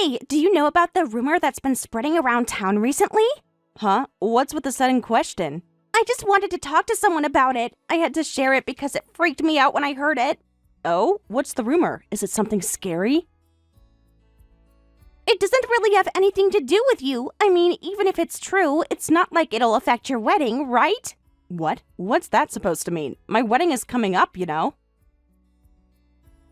Hey, do you know about the rumor that's been spreading around town recently? Huh? What's with the sudden question? I just wanted to talk to someone about it. I had to share it because it freaked me out when I heard it. Oh, what's the rumor? Is it something scary? It doesn't really have anything to do with you. I mean, even if it's true, it's not like it'll affect your wedding, right? What? What's that supposed to mean? My wedding is coming up, you know?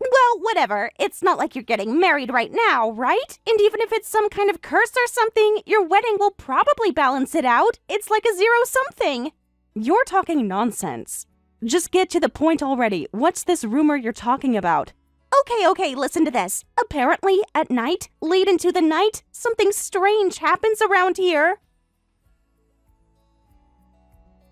Well, whatever. It's not like you're getting married right now, right? And even if it's some kind of curse or something, your wedding will probably balance it out. It's like a zero-something. You're talking nonsense. Just get to the point already. What's this rumor you're talking about? Okay, listen to this. Apparently, at night, late into the night, something strange happens around here.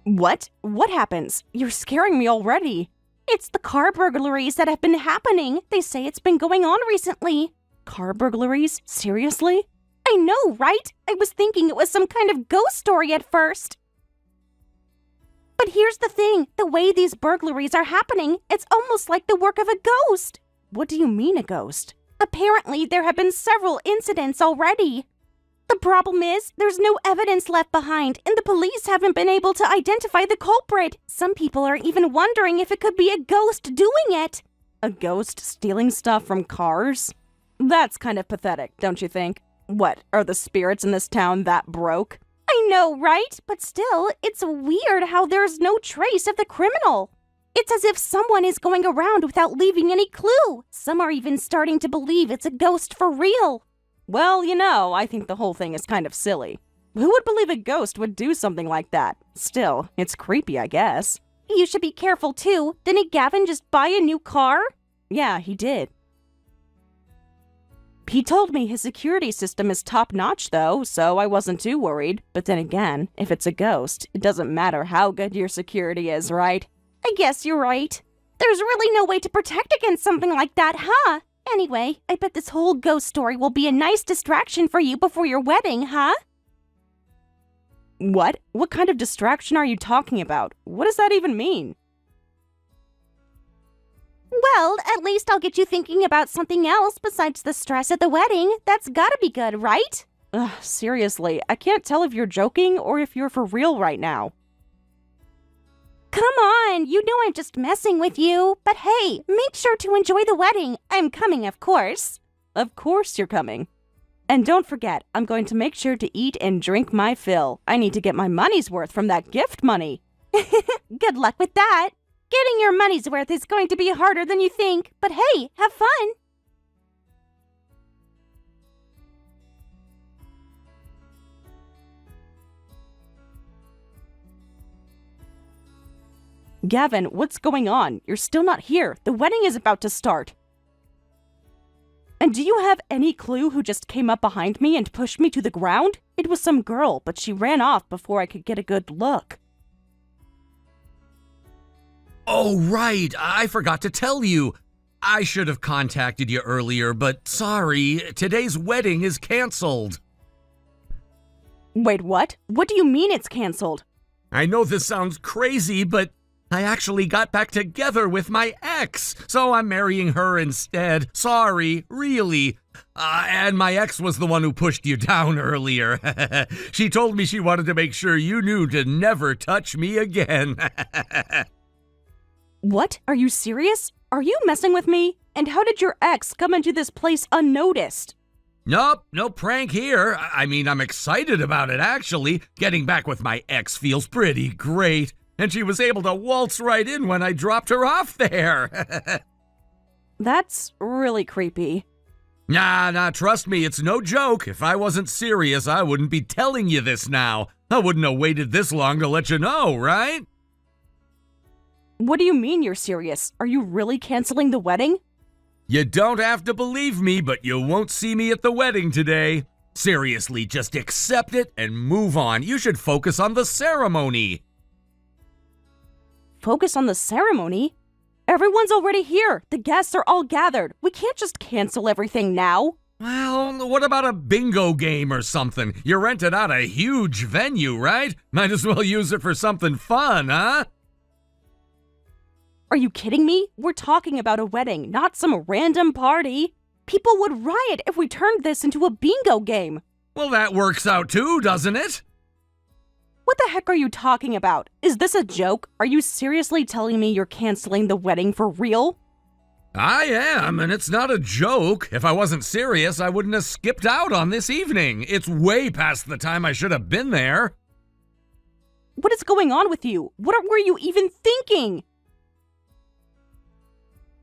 What? What happens? You're scaring me already. It's the car burglaries that have been happening. They say it's been going on recently. Car burglaries? Seriously? I know, right? I was thinking it was some kind of ghost story at first. But here's the thing. The way these burglaries are happening, it's almost like the work of a ghost. What do you mean a ghost? Apparently, there have been several incidents already. The problem is, there's no evidence left behind, and the police haven't been able to identify the culprit. Some people are even wondering if it could be a ghost doing it. A ghost stealing stuff from cars? That's kind of pathetic, don't you think? What, are the spirits in this town that broke? I know, right? But still, it's weird how there's no trace of the criminal. It's as if someone is going around without leaving any clue. Some are even starting to believe it's a ghost for real. Well, you know, I think the whole thing is kind of silly. Who would believe a ghost would do something like that? Still, it's creepy, I guess. You should be careful, too. Didn't Gavin just buy a new car? Yeah, he did. He told me his security system is top-notch, though, so I wasn't too worried. But then again, if it's a ghost, it doesn't matter how good your security is, right? I guess you're right. There's really no way to protect against something like that, huh? Anyway, I bet this whole ghost story will be a nice distraction for you before your wedding, huh? What? What kind of distraction are you talking about? What does that even mean? Well, at least I'll get you thinking about something else besides the stress at the wedding. That's gotta be good, right? Ugh, seriously, I can't tell if you're joking or if you're for real right now. Come on, you know I'm just messing with you. But hey, make sure to enjoy the wedding. I'm coming, of course. Of course you're coming. And don't forget, I'm going to make sure to eat and drink my fill. I need to get my money's worth from that gift money. Good luck with that. Getting your money's worth is going to be harder than you think. But hey, have fun. Gavin, what's going on? You're still not here. The wedding is about to start. And do you have any clue who just came up behind me and pushed me to the ground? It was some girl, but she ran off before I could get a good look. Oh, right. I forgot to tell you. I should have contacted you earlier, but sorry, today's wedding is canceled. Wait, what? What do you mean it's canceled? I know this sounds crazy, but I actually got back together with my ex, so I'm marrying her instead. Sorry, really. And my ex was the one who pushed you down earlier. She told me she wanted to make sure you knew to never touch me again. What? Are you serious? Are you messing with me? And how did your ex come into this place unnoticed? Nope, no prank here. I mean, I'm excited about it, actually. Getting back with my ex feels pretty great. And she was able to waltz right in when I dropped her off there. That's really creepy. Nah, trust me, it's no joke. If I wasn't serious, I wouldn't be telling you this now. I wouldn't have waited this long to let you know, right? What do you mean you're serious? Are you really canceling the wedding? You don't have to believe me, but you won't see me at the wedding today. Seriously, just accept it and move on. You should focus on the ceremony. Focus on the ceremony? Everyone's already here. The guests are all gathered. We can't just cancel everything now. Well, what about a bingo game or something? You rented out a huge venue, right? Might as well use it for something fun, huh? Are you kidding me? We're talking about a wedding, not some random party. People would riot if we turned this into a bingo game. Well, that works out too, doesn't it? What the heck are you talking about? Is this a joke? Are you seriously telling me you're canceling the wedding for real? I am, and it's not a joke. If I wasn't serious, I wouldn't have skipped out on this evening. It's way past the time I should have been there. What is going on with you? What were you even thinking?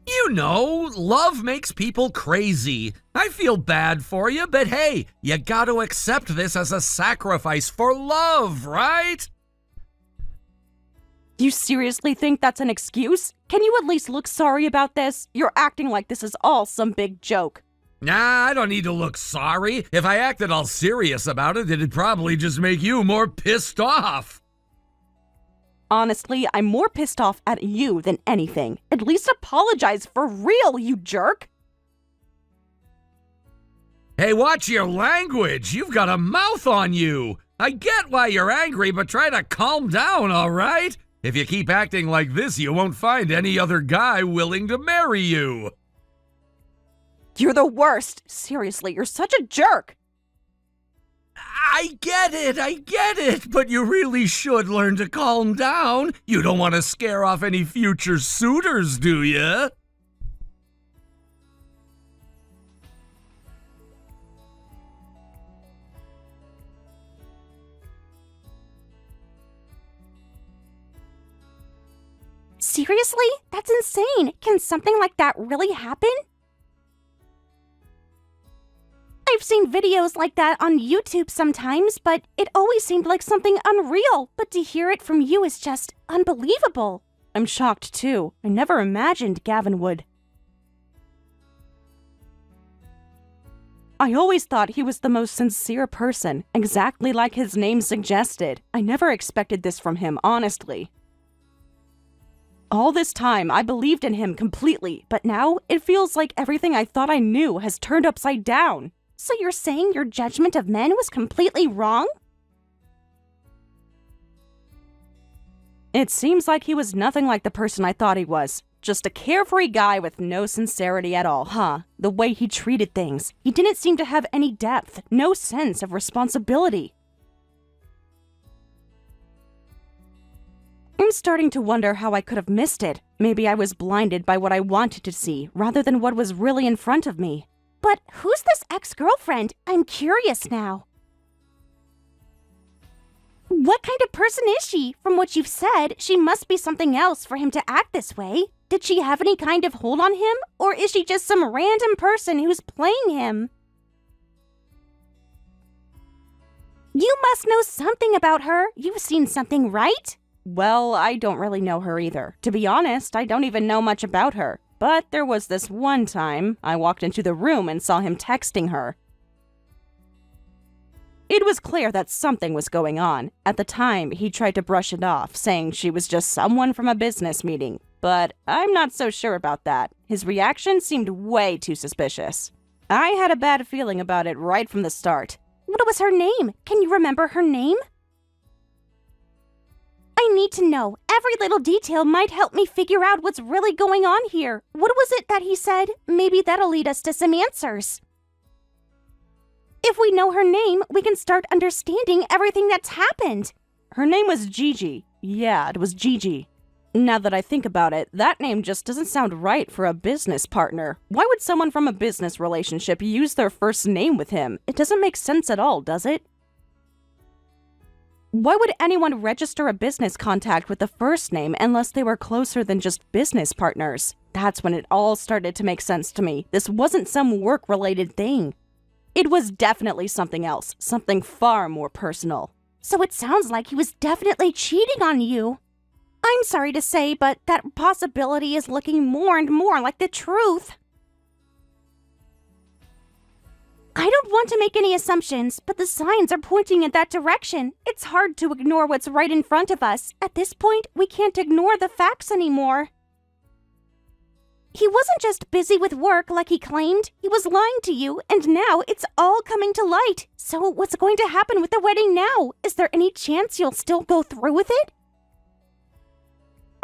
You know, love makes people crazy. I feel bad for you, but hey, you gotta accept this as a sacrifice for love, right? Do you seriously think that's an excuse? Can you at least look sorry about this? You're acting like this is all some big joke. Nah, I don't need to look sorry. If I acted all serious about it, it'd probably just make you more pissed off. Honestly, I'm more pissed off at you than anything. At least apologize for real, you jerk! Hey, watch your language. You've got a mouth on you. I get why you're angry, but try to calm down, all right? If you keep acting like this, you won't find any other guy willing to marry you. You're the worst. Seriously, you're such a jerk. I get it, but you really should learn to calm down. You don't want to scare off any future suitors, do you? Seriously? That's insane. Can something like that really happen? I've seen videos like that on YouTube sometimes, but it always seemed like something unreal. But to hear it from you is just unbelievable. I'm shocked too. I never imagined Gavin would. I always thought he was the most sincere person, exactly like his name suggested. I never expected this from him, honestly. All this time, I believed in him completely, but now it feels like everything I thought I knew has turned upside down. So you're saying your judgment of men was completely wrong? It seems like he was nothing like the person I thought he was. Just a carefree guy with no sincerity at all, huh? The way he treated things. He didn't seem to have any depth, no sense of responsibility. I'm starting to wonder how I could have missed it. Maybe I was blinded by what I wanted to see, rather than what was really in front of me. But who's this ex-girlfriend? I'm curious now. What kind of person is she? From what you've said, she must be something else for him to act this way. Did she have any kind of hold on him? Or is she just some random person who's playing him? You must know something about her. You've seen something, right? Well, I don't really know her either. To be honest, I don't even know much about her. But there was this one time I walked into the room and saw him texting her. It was clear that something was going on. At the time, he tried to brush it off, saying she was just someone from a business meeting. But I'm not so sure about that. His reaction seemed way too suspicious. I had a bad feeling about it right from the start. What was her name? Can you remember her name? I need to know. Every little detail might help me figure out what's really going on here. What was it that he said? Maybe that'll lead us to some answers. If we know her name, we can start understanding everything that's happened. Her name was Gigi. Yeah, it was Gigi. Now that I think about it, that name just doesn't sound right for a business partner. Why would someone from a business relationship use their first name with him? It doesn't make sense at all, does it? Why would anyone register a business contact with the first name unless they were closer than just business partners? That's when it all started to make sense to me. This wasn't some work-related thing. It was definitely something else, something far more personal. So it sounds like he was definitely cheating on you. I'm sorry to say, but that possibility is looking more and more like the truth. I don't want to make any assumptions, but the signs are pointing in that direction. It's hard to ignore what's right in front of us. At this point, we can't ignore the facts anymore. He wasn't just busy with work like he claimed. He was lying to you, and now it's all coming to light. So what's going to happen with the wedding now? Is there any chance you'll still go through with it?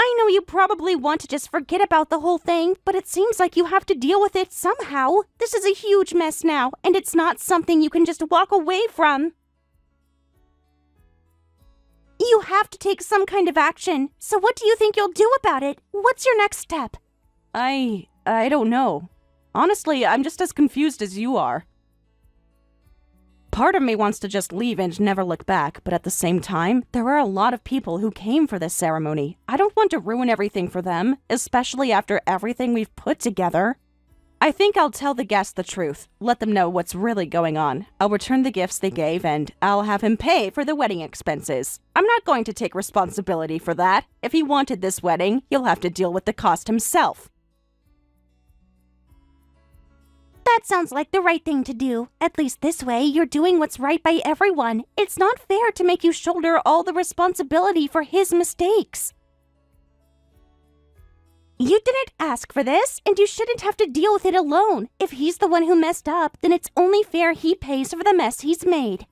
I know you probably want to just forget about the whole thing, but it seems like you have to deal with it somehow. This is a huge mess now, and it's not something you can just walk away from. You have to take some kind of action. So what do you think you'll do about it? What's your next step? I don't know. Honestly, I'm just as confused as you are. Part of me wants to just leave and never look back, but at the same time, there are a lot of people who came for this ceremony. I don't want to ruin everything for them, especially after everything we've put together. I think I'll tell the guests the truth, let them know what's really going on. I'll return the gifts they gave, and I'll have him pay for the wedding expenses. I'm not going to take responsibility for that. If he wanted this wedding, he'll have to deal with the cost himself. That sounds like the right thing to do. At least this way, you're doing what's right by everyone. It's not fair to make you shoulder all the responsibility for his mistakes. You didn't ask for this, and you shouldn't have to deal with it alone. If he's the one who messed up, then it's only fair he pays for the mess he's made.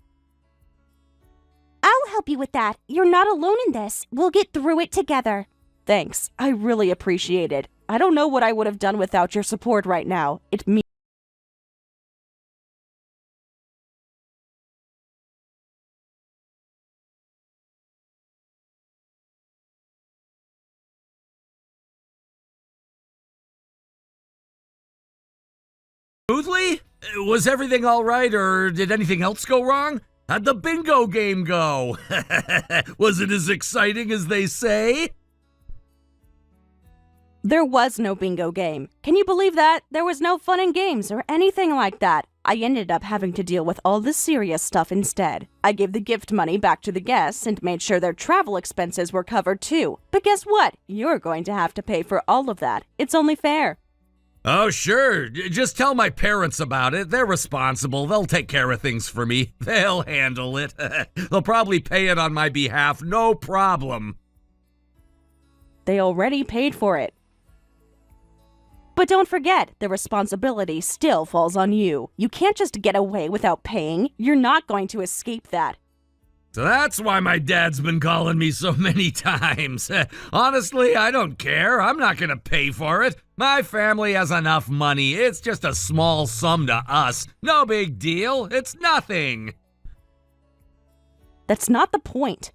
I'll help you with that. You're not alone in this. We'll get through it together. Thanks. I really appreciate it. I don't know what I would have done without your support right now. It means Smoothly? Was everything all right, or did anything else go wrong? How'd the bingo game go? Was it as exciting as they say? There was no bingo game. Can you believe that? There was no fun and games or anything like that. I ended up having to deal with all the serious stuff instead. I gave the gift money back to the guests and made sure their travel expenses were covered too. But guess what? You're going to have to pay for all of that. It's only fair. Oh, sure. Just tell my parents about it. They're responsible. They'll take care of things for me. They'll handle it. They'll probably pay it on my behalf. No problem. They already paid for it. But don't forget, the responsibility still falls on you. You can't just get away without paying. You're not going to escape that. So that's why my dad's been calling me so many times. Honestly, I don't care. I'm not going to pay for it. My family has enough money. It's just a small sum to us. No big deal. It's nothing. That's not the point.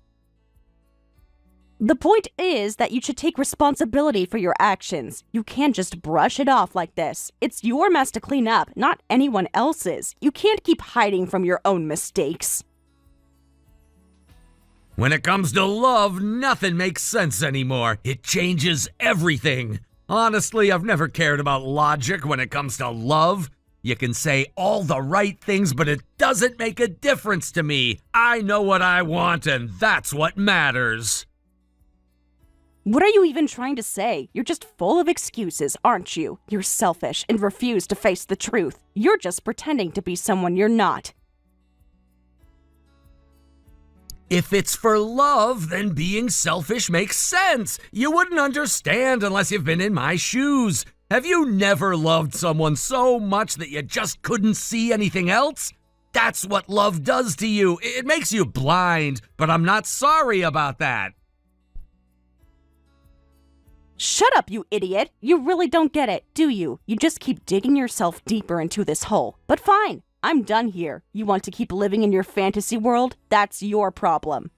The point is that you should take responsibility for your actions. You can't just brush it off like this. It's your mess to clean up, not anyone else's. You can't keep hiding from your own mistakes. When it comes to love, nothing makes sense anymore. It changes everything. Honestly, I've never cared about logic when it comes to love. You can say all the right things, but it doesn't make a difference to me. I know what I want, and that's what matters. What are you even trying to say? You're just full of excuses, aren't you? You're selfish and refuse to face the truth. You're just pretending to be someone you're not. If it's for love, then being selfish makes sense. You wouldn't understand unless you've been in my shoes. Have you never loved someone so much that you just couldn't see anything else? That's what love does to you. It makes you blind, but I'm not sorry about that. Shut up, you idiot! You really don't get it, do you? You just keep digging yourself deeper into this hole. But fine, I'm done here. You want to keep living in your fantasy world? That's your problem.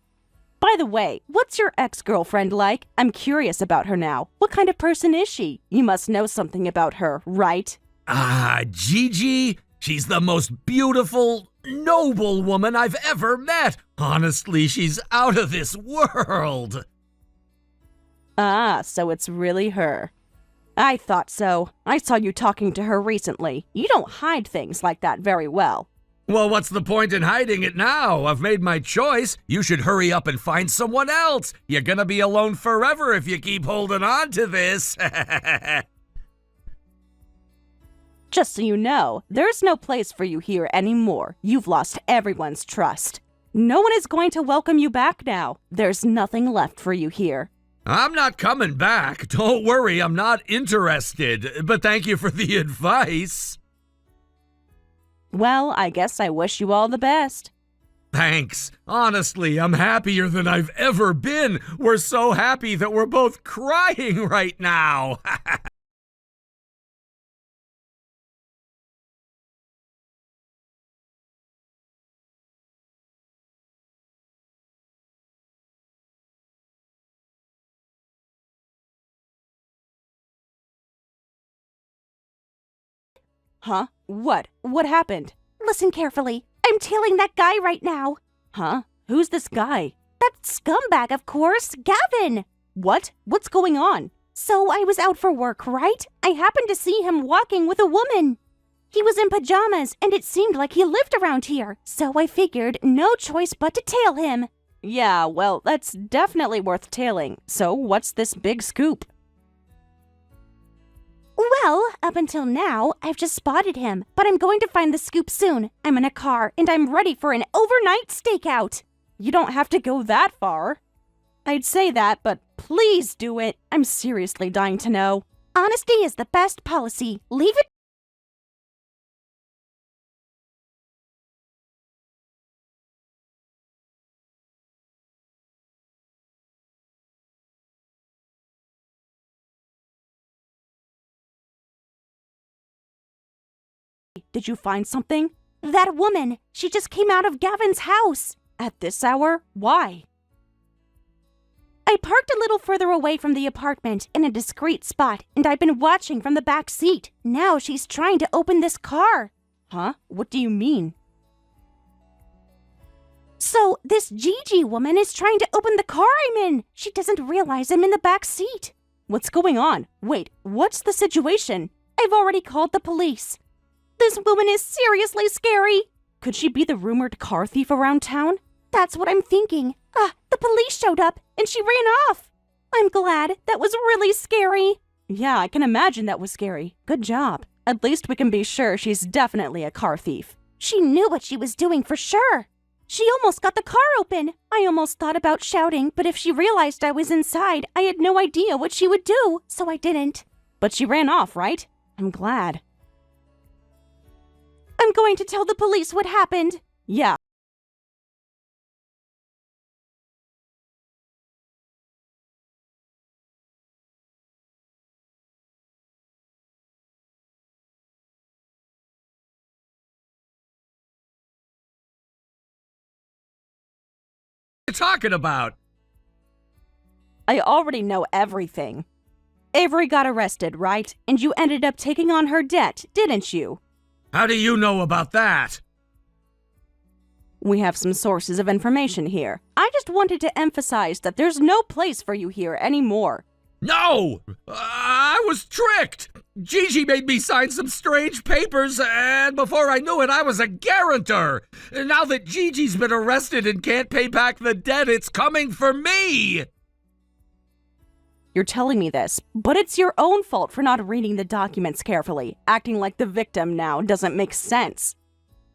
By the way, what's your ex-girlfriend like? I'm curious about her now. What kind of person is she? You must know something about her, right? Gigi? She's the most beautiful, noble woman I've ever met. Honestly, she's out of this world. Ah, so it's really her. I thought so. I saw you talking to her recently. You don't hide things like that very well. Well, what's the point in hiding it now? I've made my choice. You should hurry up and find someone else. You're gonna be alone forever if you keep holding on to this. Just so you know, there's no place for you here anymore. You've lost everyone's trust. No one is going to welcome you back now. There's nothing left for you here. I'm not coming back. Don't worry, I'm not interested. But thank you for the advice. Well, I guess I wish you all the best. Thanks. Honestly, I'm happier than I've ever been. We're so happy that we're both crying right now. Huh? What? What happened? Listen carefully. I'm tailing that guy right now. Huh? Who's this guy? That scumbag, of course, Gavin. What? What's going on? So I was out for work, right? I happened to see him walking with a woman. He was in pajamas, and it seemed like he lived around here, so I figured no choice but to tail him. Yeah, well, that's definitely worth tailing. So what's this big scoop? Well, up until now, I've just spotted him, but I'm going to find the scoop soon. I'm in a car, and I'm ready for an overnight stakeout. You don't have to go that far. I'd say that, but please do it. I'm seriously dying to know. Honesty is the best policy. Leave it. Did you find something? That woman. She just came out of Gavin's house. At this hour? Why? I parked a little further away from the apartment in a discreet spot, and I've been watching from the back seat. Now she's trying to open this car. Huh? What do you mean? So, this Gigi woman is trying to open the car I'm in. She doesn't realize I'm in the back seat. What's going on? Wait, what's the situation? I've already called the police. This woman is seriously scary. Could she be the rumored car thief around town? That's what I'm thinking. The police showed up, and she ran off. I'm glad. That was really scary. Yeah, I can imagine that was scary. Good job. At least we can be sure she's definitely a car thief. She knew what she was doing for sure. She almost got the car open. I almost thought about shouting, but if she realized I was inside, I had no idea what she would do, so I didn't. But she ran off, right? I'm glad. I'm going to tell the police what happened. Yeah. What are you talking about? I already know everything. Avery got arrested, right? And you ended up taking on her debt, didn't you? How do you know about that? We have some sources of information here. I just wanted to emphasize that there's no place for you here anymore. No! I was tricked! Gigi made me sign some strange papers, and before I knew it, I was a guarantor! Now that Gigi's been arrested and can't pay back the debt, it's coming for me! You're telling me this, but it's your own fault for not reading the documents carefully. Acting like the victim now doesn't make sense.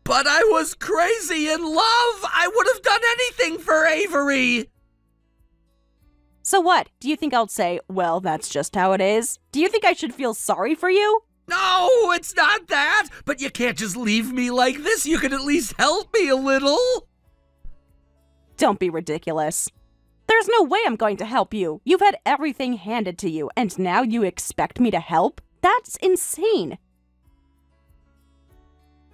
But I was crazy in love! I would have done anything for Avery! So what? Do you think I'll say, well, that's just how it is? Do you think I should feel sorry for you? No, it's not that! But you can't just leave me like this. You can at least help me a little. Don't be ridiculous. There's no way I'm going to help you. You've had everything handed to you, and now you expect me to help? That's insane.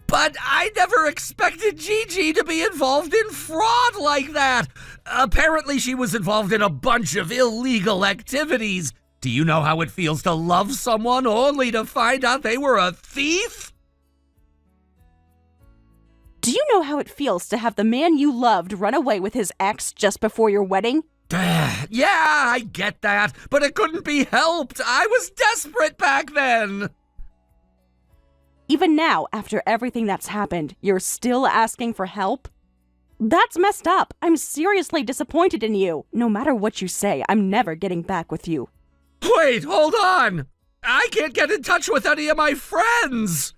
But I never expected Gigi to be involved in fraud like that. Apparently she was involved in a bunch of illegal activities. Do you know how it feels to love someone only to find out they were a thief? Do you know how it feels to have the man you loved run away with his ex just before your wedding? Yeah, I get that, but it couldn't be helped. I was desperate back then. Even now, after everything that's happened, you're still asking for help? That's messed up. I'm seriously disappointed in you. No matter what you say, I'm never getting back with you. Wait, hold on. I can't get in touch with any of my friends.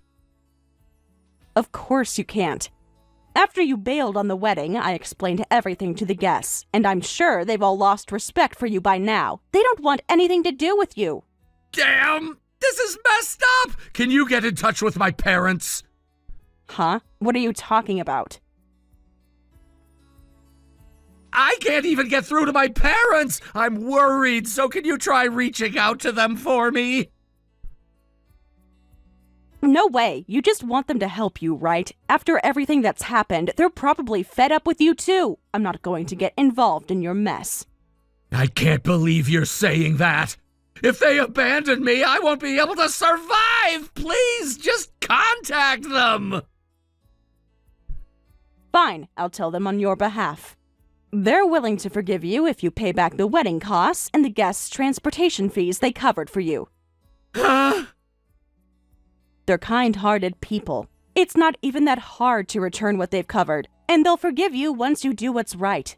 Of course you can't. After you bailed on the wedding, I explained everything to the guests, and I'm sure they've all lost respect for you by now. They don't want anything to do with you. Damn! This is messed up! Can you get in touch with my parents? Huh? What are you talking about? I can't even get through to my parents. I'm worried, so can you try reaching out to them for me? No way. You just want them to help you, right? After everything that's happened, they're probably fed up with you too. I'm not going to get involved in your mess. I can't believe you're saying that. If they abandon me, I won't be able to survive. Please, just contact them. Fine, I'll tell them on your behalf. They're willing to forgive you if you pay back the wedding costs and the guests' transportation fees they covered for you. Huh? They're kind-hearted people. It's not even that hard to return what they've covered, and they'll forgive you once you do what's right.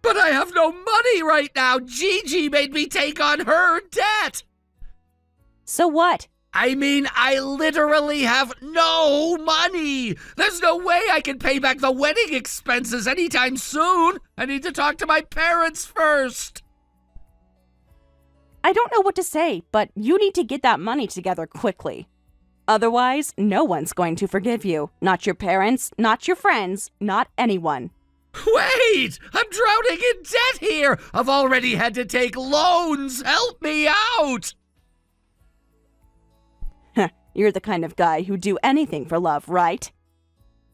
But I have no money right now. Gigi made me take on her debt. So what? I mean, I literally have no money. There's no way I can pay back the wedding expenses anytime soon. I need to talk to my parents first. I don't know what to say, but you need to get that money together quickly. Otherwise, no one's going to forgive you. Not your parents, not your friends, not anyone. Wait! I'm drowning in debt here! I've already had to take loans! Help me out! You're the kind of guy who'd do anything for love, right?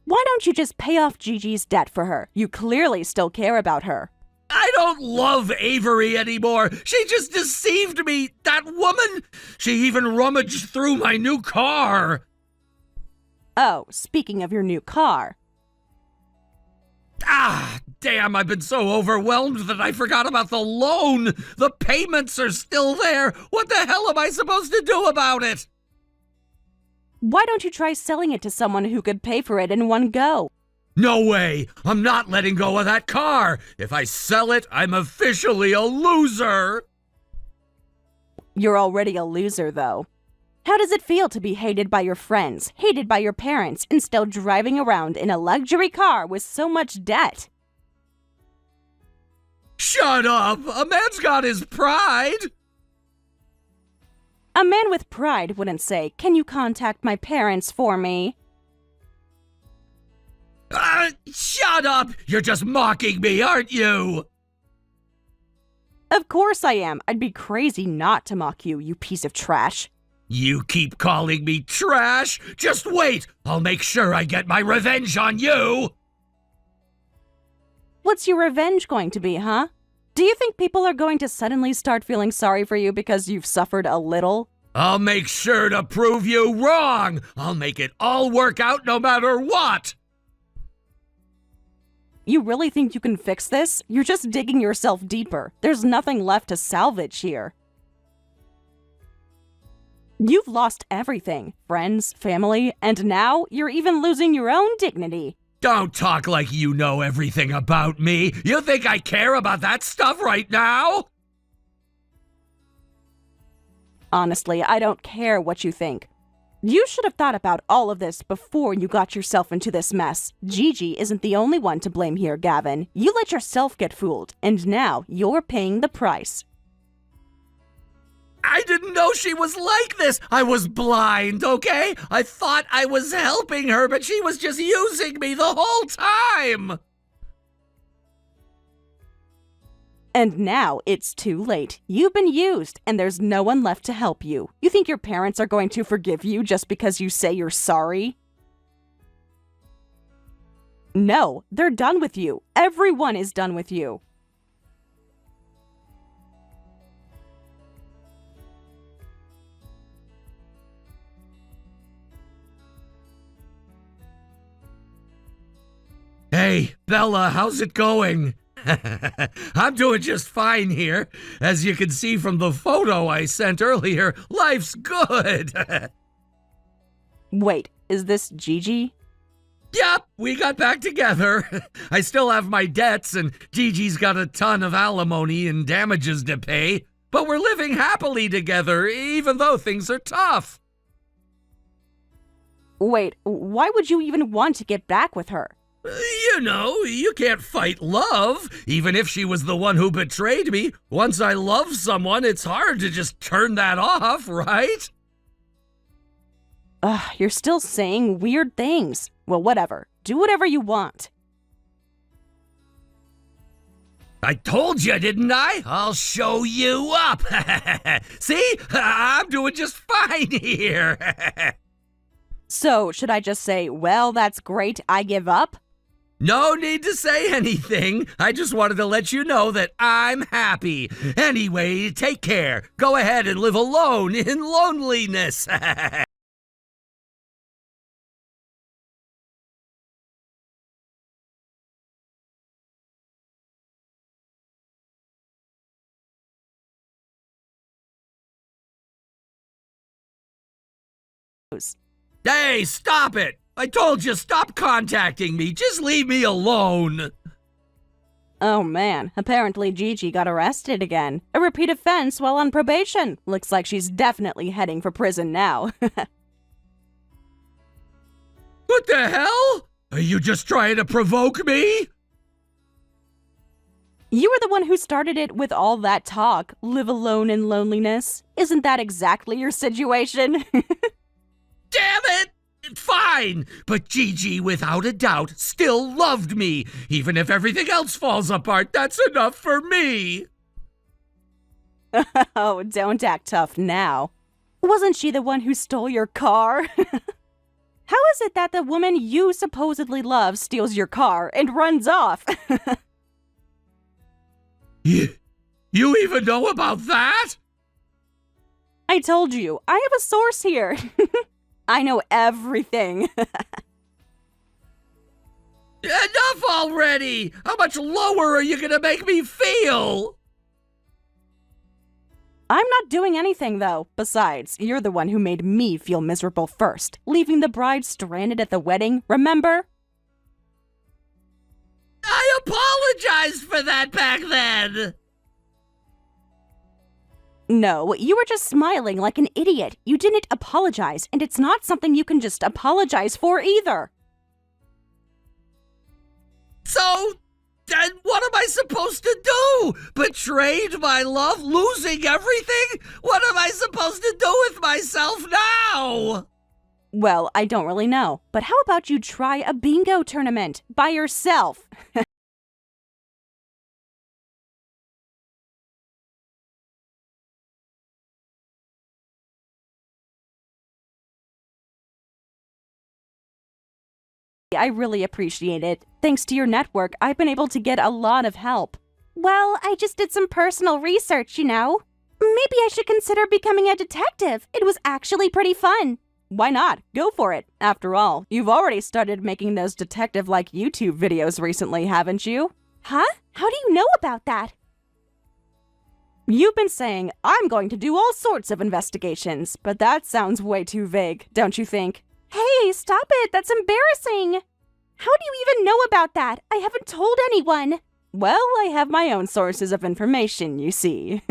Why don't you just pay off Gigi's debt for her? You clearly still care about her. I don't love Avery anymore. She just deceived me. That woman, she even rummaged through my new car. Oh, speaking of your new car. Ah, damn, I've been so overwhelmed that I forgot about the loan. The payments are still there. What the hell am I supposed to do about it? Why don't you try selling it to someone who could pay for it in one go? No way! I'm not letting go of that car! If I sell it, I'm officially a loser! You're already a loser, though. How does it feel to be hated by your friends, hated by your parents, and still driving around in a luxury car with so much debt? Shut up! A man's got his pride! A man with pride wouldn't say, "Can you contact my parents for me?" Shut up! You're just mocking me, aren't you? Of course I am. I'd be crazy not to mock you, you piece of trash. You keep calling me trash? Just wait! I'll make sure I get my revenge on you! What's your revenge going to be, huh? Do you think people are going to suddenly start feeling sorry for you because you've suffered a little? I'll make sure to prove you wrong! I'll make it all work out no matter what! You really think you can fix this? You're just digging yourself deeper. There's nothing left to salvage here. You've lost everything. Friends, family, and now you're even losing your own dignity. Don't talk like you know everything about me. You think I care about that stuff right now? Honestly, I don't care what you think. You should have thought about all of this before you got yourself into this mess. Gigi isn't the only one to blame here, Gavin. You let yourself get fooled, and now you're paying the price. I didn't know she was like this. I was blind, okay? I thought I was helping her, but she was just using me the whole time. And now it's too late. You've been used, and there's no one left to help you. You think your parents are going to forgive you just because you say you're sorry? No, they're done with you. Everyone is done with you. Hey, Bella, how's it going? I'm doing just fine here. As you can see from the photo I sent earlier, life's good. Wait, is this Gigi? Yep, we got back together. I still have my debts, and Gigi's got a ton of alimony and damages to pay. But we're living happily together, even though things are tough. Wait, why would you even want to get back with her? You know, you can't fight love, even if she was the one who betrayed me. Once I love someone, it's hard to just turn that off, right? You're still saying weird things. Well, whatever. Do whatever you want. I told you, didn't I? I'll show you up. See? I'm doing just fine here. So, should I just say, well, that's great, I give up? No need to say anything. I just wanted to let you know that I'm happy. Anyway, take care. Go ahead and live alone in loneliness. Hey, stop it! I told you, stop contacting me. Just leave me alone. Oh man, apparently Gigi got arrested again. A repeat offense while on probation. Looks like she's definitely heading for prison now. What the hell? Are you just trying to provoke me? You were the one who started it with all that talk. Live alone in loneliness. Isn't that exactly your situation? Damn it! Fine, but Gigi, without a doubt, still loved me. Even if everything else falls apart, that's enough for me. Oh, don't act tough now. Wasn't she the one who stole your car? How is it that the woman you supposedly love steals your car and runs off? You even know about that? I told you, I have a source here. I know everything. Enough already! How much lower are you gonna make me feel? I'm not doing anything, though. Besides, you're the one who made me feel miserable first, leaving the bride stranded at the wedding, remember? I apologized for that back then! No, you were just smiling like an idiot. You didn't apologize, and it's not something you can just apologize for either. So, then what am I supposed to do? Betrayed my love, losing everything? What am I supposed to do with myself now? Well, I don't really know, but how about you try a bingo tournament by yourself? I really appreciate it. Thanks to your network, I've been able to get a lot of help. Well, I just did some personal research, you know. Maybe I should consider becoming a detective. It was actually pretty fun. Why not? Go for it. After all, you've already started making those detective-like YouTube videos recently, haven't you? Huh? How do you know about that? You've been saying, I'm going to do all sorts of investigations, but that sounds way too vague, don't you think? Hey, stop it! That's embarrassing! How do you even know about that? I haven't told anyone. Well, I have my own sources of information, you see.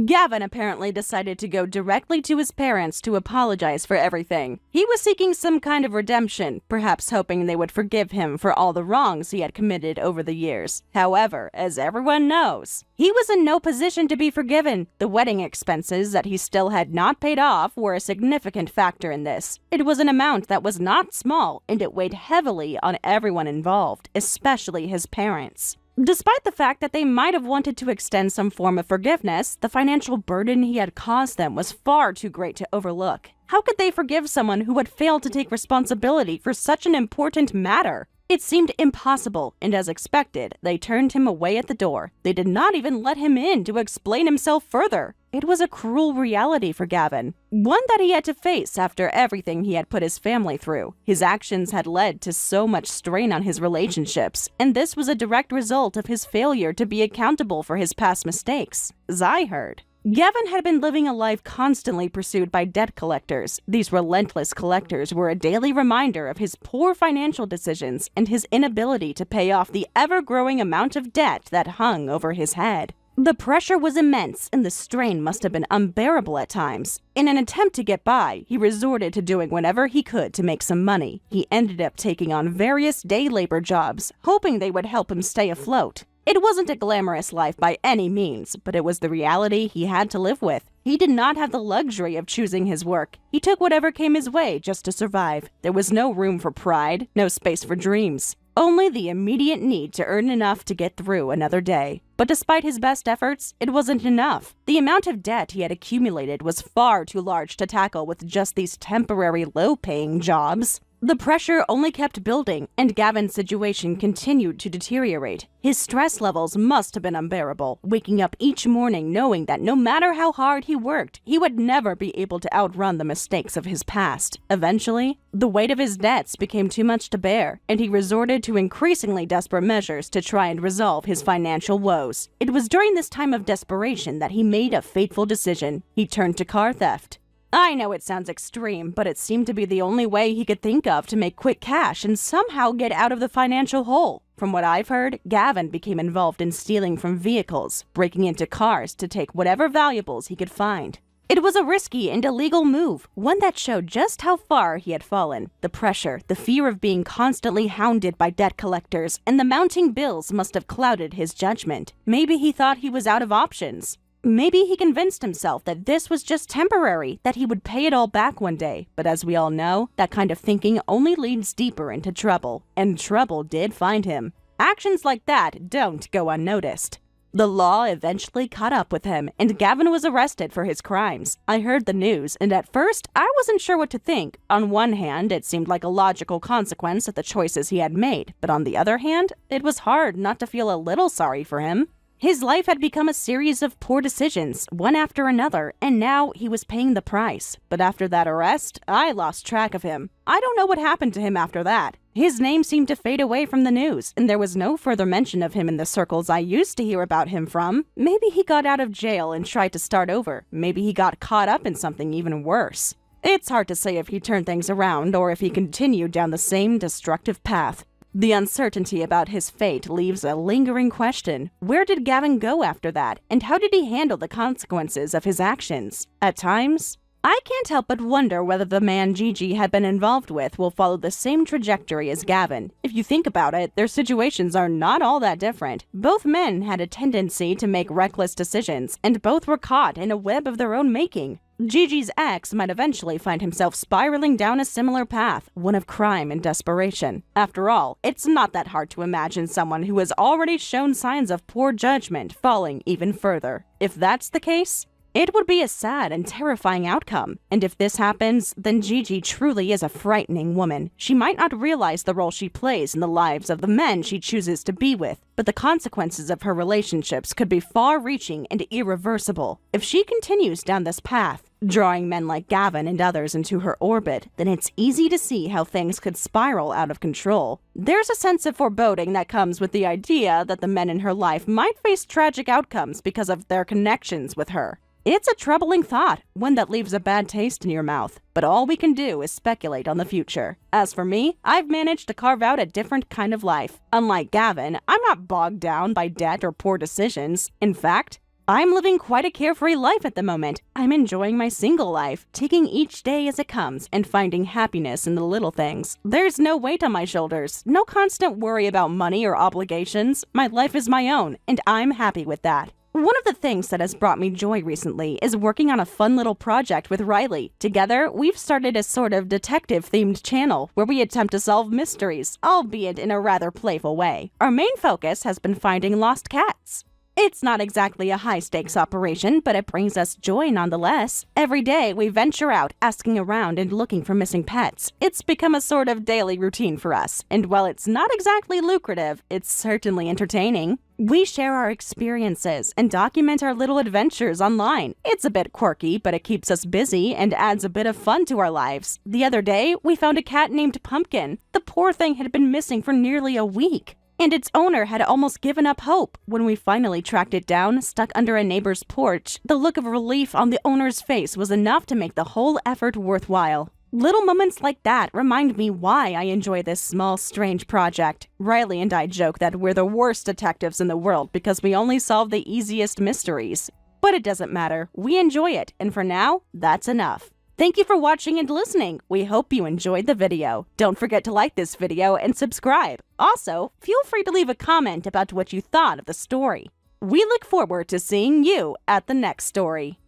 Gavin apparently decided to go directly to his parents to apologize for everything. He was seeking some kind of redemption, perhaps hoping they would forgive him for all the wrongs he had committed over the years. However, as everyone knows, he was in no position to be forgiven. The wedding expenses that he still had not paid off were a significant factor in this. It was an amount that was not small, and it weighed heavily on everyone involved, especially his parents. Despite the fact that they might have wanted to extend some form of forgiveness, the financial burden he had caused them was far too great to overlook. How could they forgive someone who had failed to take responsibility for such an important matter? It seemed impossible, and as expected, they turned him away at the door. They did not even let him in to explain himself further. It was a cruel reality for Gavin, one that he had to face after everything he had put his family through. His actions had led to so much strain on his relationships, and this was a direct result of his failure to be accountable for his past mistakes, as I heard. Gavin had been living a life constantly pursued by debt collectors. These relentless collectors were a daily reminder of his poor financial decisions and his inability to pay off the ever-growing amount of debt that hung over his head. The pressure was immense, and the strain must have been unbearable at times. In an attempt to get by, he resorted to doing whatever he could to make some money. He ended up taking on various day labor jobs, hoping they would help him stay afloat. It wasn't a glamorous life by any means, but it was the reality he had to live with. He did not have the luxury of choosing his work. He took whatever came his way just to survive. There was no room for pride, no space for dreams. Only the immediate need to earn enough to get through another day. But despite his best efforts, it wasn't enough. The amount of debt he had accumulated was far too large to tackle with just these temporary low-paying jobs. The pressure only kept building, and Gavin's situation continued to deteriorate. His stress levels must have been unbearable, waking up each morning knowing that no matter how hard he worked, he would never be able to outrun the mistakes of his past. Eventually, the weight of his debts became too much to bear, and he resorted to increasingly desperate measures to try and resolve his financial woes. It was during this time of desperation that he made a fateful decision. He turned to car theft. I know it sounds extreme, but it seemed to be the only way he could think of to make quick cash and somehow get out of the financial hole. From what I've heard, Gavin became involved in stealing from vehicles, breaking into cars to take whatever valuables he could find. It was a risky and illegal move, one that showed just how far he had fallen. The pressure, the fear of being constantly hounded by debt collectors, and the mounting bills must have clouded his judgment. Maybe he thought he was out of options. Maybe he convinced himself that this was just temporary, that he would pay it all back one day. But as we all know, that kind of thinking only leads deeper into trouble. And trouble did find him. Actions like that don't go unnoticed. The law eventually caught up with him, and Gavin was arrested for his crimes. I heard the news, and at first, I wasn't sure what to think. On one hand, it seemed like a logical consequence of the choices he had made, but on the other hand, it was hard not to feel a little sorry for him. His life had become a series of poor decisions, one after another, and now he was paying the price. But after that arrest, I lost track of him. I don't know what happened to him after that. His name seemed to fade away from the news, and there was no further mention of him in the circles I used to hear about him from. Maybe he got out of jail and tried to start over. Maybe he got caught up in something even worse. It's hard to say if he turned things around or if he continued down the same destructive path. The uncertainty about his fate leaves a lingering question. Where did Gavin go after that, and how did he handle the consequences of his actions? At times, I can't help but wonder whether the man Gigi had been involved with will follow the same trajectory as Gavin. If you think about it, their situations are not all that different. Both men had a tendency to make reckless decisions, and both were caught in a web of their own making. Gigi's ex might eventually find himself spiraling down a similar path, one of crime and desperation. After all, it's not that hard to imagine someone who has already shown signs of poor judgment falling even further. If that's the case, it would be a sad and terrifying outcome. And if this happens, then Gigi truly is a frightening woman. She might not realize the role she plays in the lives of the men she chooses to be with, but the consequences of her relationships could be far-reaching and irreversible. If she continues down this path, drawing men like Gavin and others into her orbit, then it's easy to see how things could spiral out of control. There's a sense of foreboding that comes with the idea that the men in her life might face tragic outcomes because of their connections with her. It's a troubling thought, one that leaves a bad taste in your mouth, but all we can do is speculate on the future. As for me, I've managed to carve out a different kind of life. Unlike Gavin, I'm not bogged down by debt or poor decisions. In fact, I'm living quite a carefree life at the moment. I'm enjoying my single life, taking each day as it comes and finding happiness in the little things. There's no weight on my shoulders, no constant worry about money or obligations. My life is my own, and I'm happy with that. One of the things that has brought me joy recently is working on a fun little project with Riley. Together, we've started a sort of detective-themed channel where we attempt to solve mysteries, albeit in a rather playful way. Our main focus has been finding lost cats. It's not exactly a high-stakes operation, but it brings us joy nonetheless. Every day, we venture out, asking around and looking for missing pets. It's become a sort of daily routine for us, and while it's not exactly lucrative, it's certainly entertaining. We share our experiences and document our little adventures online. It's a bit quirky, but it keeps us busy and adds a bit of fun to our lives. The other day, we found a cat named Pumpkin. The poor thing had been missing for nearly a week, and its owner had almost given up hope. When we finally tracked it down, stuck under a neighbor's porch, the look of relief on the owner's face was enough to make the whole effort worthwhile. Little moments like that remind me why I enjoy this small, strange project. Riley and I joke that we're the worst detectives in the world because we only solve the easiest mysteries. But it doesn't matter. We enjoy it, and for now, that's enough. Thank you for watching and listening. We hope you enjoyed the video. Don't forget to like this video and subscribe. Also, feel free to leave a comment about what you thought of the story. We look forward to seeing you at the next story.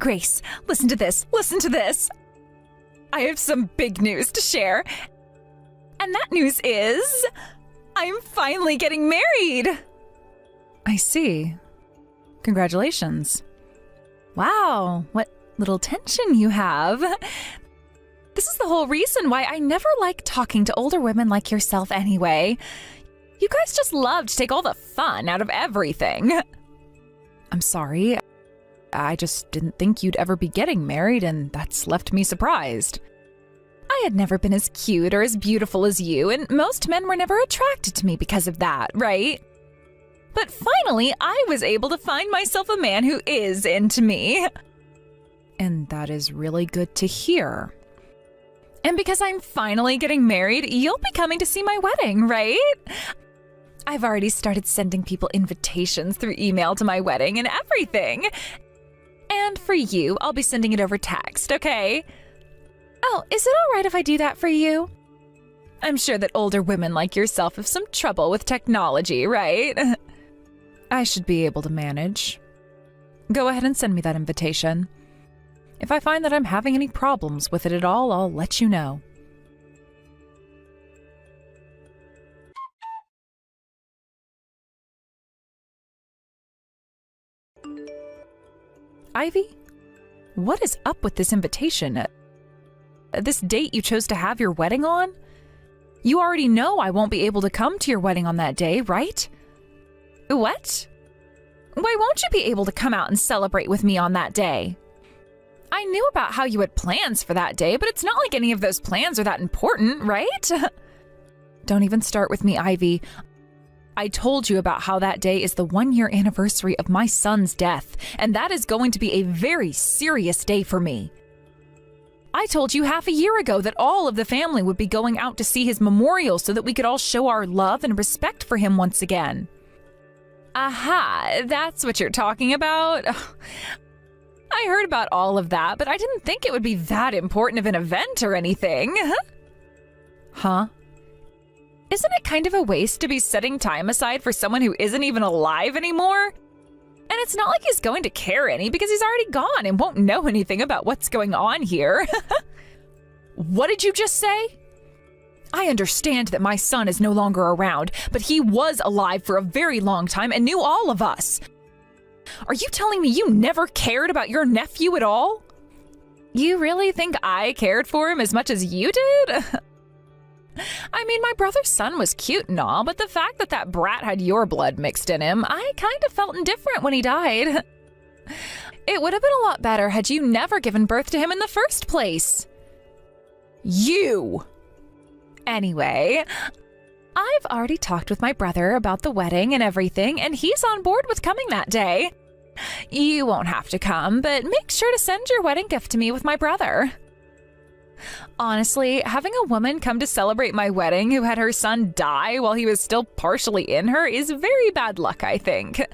Grace, listen to this. Listen to this. I have some big news to share. And that news is I'm finally getting married. I see. Congratulations. Wow, what little tension you have. This is the whole reason why I never like talking to older women like yourself anyway. You guys just love to take all the fun out of everything. I'm sorry. I just didn't think you'd ever be getting married, and that's left me surprised. I had never been as cute or as beautiful as you, and most men were never attracted to me because of that, right? But finally, I was able to find myself a man who is into me. And that is really good to hear. And because I'm finally getting married, you'll be coming to see my wedding, right? I've already started sending people invitations through email to my wedding and everything. And for you, I'll be sending it over text, okay? Oh, is it all right if I do that for you? I'm sure that older women like yourself have some trouble with technology, right? I should be able to manage. Go ahead and send me that invitation. If I find that I'm having any problems with it at all, I'll let you know. Ivy, what is up with this invitation? This date you chose to have your wedding on? You already know I won't be able to come to your wedding on that day, right? What? Why won't you be able to come out and celebrate with me on that day? I knew about how you had plans for that day, but it's not like any of those plans are that important, right? Don't even start with me, Ivy. I told you about how that day is the 1-year anniversary of my son's death, and that is going to be a very serious day for me. I told you half a year ago that all of the family would be going out to see his memorial so that we could all show our love and respect for him once again. Aha, that's what you're talking about? I heard about all of that, but I didn't think it would be that important of an event or anything. Huh? Isn't it kind of a waste to be setting time aside for someone who isn't even alive anymore? And it's not like he's going to care any because he's already gone and won't know anything about what's going on here. What did you just say? I understand that my son is no longer around, but he was alive for a very long time and knew all of us. Are you telling me you never cared about your nephew at all? You really think I cared for him as much as you did? I mean, my brother's son was cute and all, but the fact that that brat had your blood mixed in him, I kind of felt indifferent when he died. It would have been a lot better had you never given birth to him in the first place. You! Anyway, I've already talked with my brother about the wedding and everything, and he's on board with coming that day. You won't have to come, but make sure to send your wedding gift to me with my brother. Honestly, having a woman come to celebrate my wedding who had her son die while he was still partially in her is very bad luck, I think.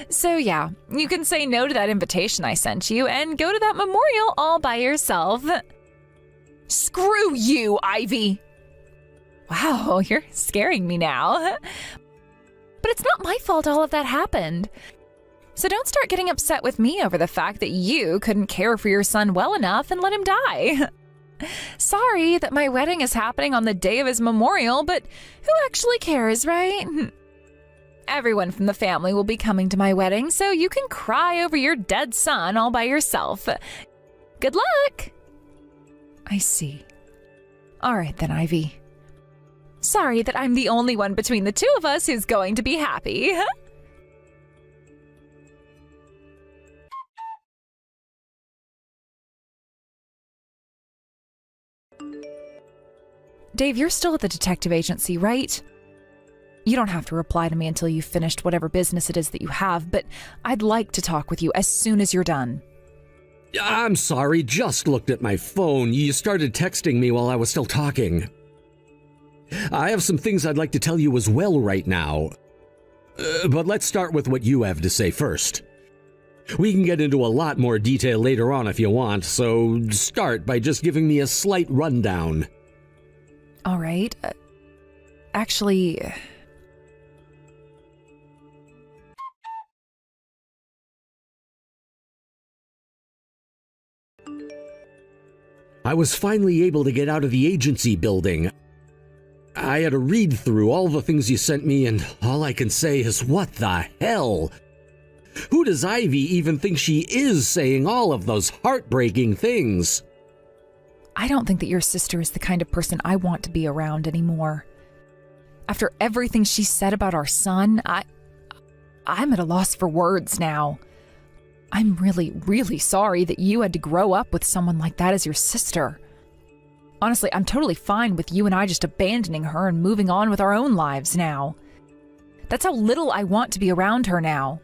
So yeah, you can say no to that invitation I sent you and go to that memorial all by yourself. Screw you, Ivy! Wow, you're scaring me now. But it's not my fault all of that happened. So don't start getting upset with me over the fact that you couldn't care for your son well enough and let him die. Sorry that my wedding is happening on the day of his memorial, but who actually cares, right? Everyone from the family will be coming to my wedding, so you can cry over your dead son all by yourself. Good luck! I see. All right then, Ivy. Sorry that I'm the only one between the two of us who's going to be happy. Dave, you're still at the detective agency, right? You don't have to reply to me until you've finished whatever business it is that you have, but I'd like to talk with you as soon as you're done. I'm sorry, just looked at my phone. You started texting me while I was still talking. I have some things I'd like to tell you as well right now. But let's start with what you have to say first. We can get into a lot more detail later on if you want, so start by just giving me a slight rundown. All right. Actually... I was finally able to get out of the agency building. I had to read through all the things you sent me, and all I can say is, what the hell? Who does Ivy even think she is, saying all of those heartbreaking things? I don't think that your sister is the kind of person I want to be around anymore. After everything she said about our son, I'm at a loss for words now. I'm really, really sorry that you had to grow up with someone like that as your sister. Honestly, I'm totally fine with you and I just abandoning her and moving on with our own lives now. That's how little I want to be around her now.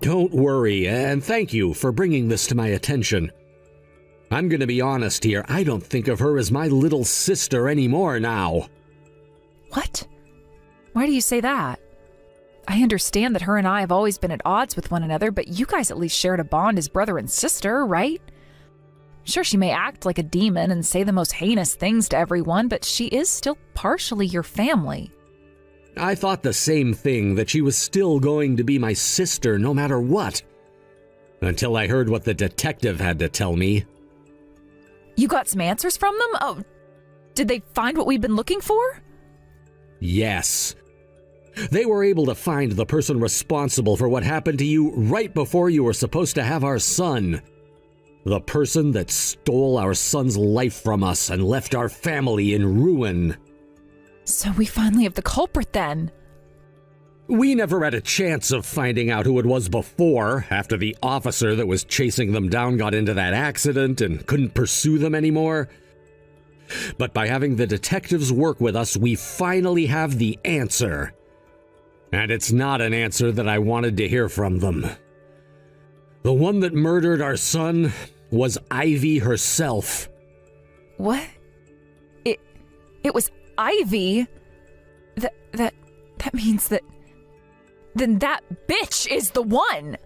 Don't worry, and thank you for bringing this to my attention. I'm gonna be honest here, I don't think of her as my little sister anymore now. What? Why do you say that? I understand that her and I have always been at odds with one another, but you guys at least shared a bond as brother and sister, right? Sure, she may act like a demon and say the most heinous things to everyone, but she is still partially your family. I thought the same thing, that she was still going to be my sister no matter what. Until I heard what the detective had to tell me. You got some answers from them? Oh, did they find what we've been looking for? Yes. They were able to find the person responsible for what happened to you right before you were supposed to have our son. The person that stole our son's life from us and left our family in ruin. So we finally have the culprit then. We never had a chance of finding out who it was before, after the officer that was chasing them down got into that accident and couldn't pursue them anymore. But by having the detectives work with us, we finally have the answer. And it's not an answer that I wanted to hear from them. The one that murdered our son was Ivy herself. What? It was Ivy? That means that... Then that bitch is the one!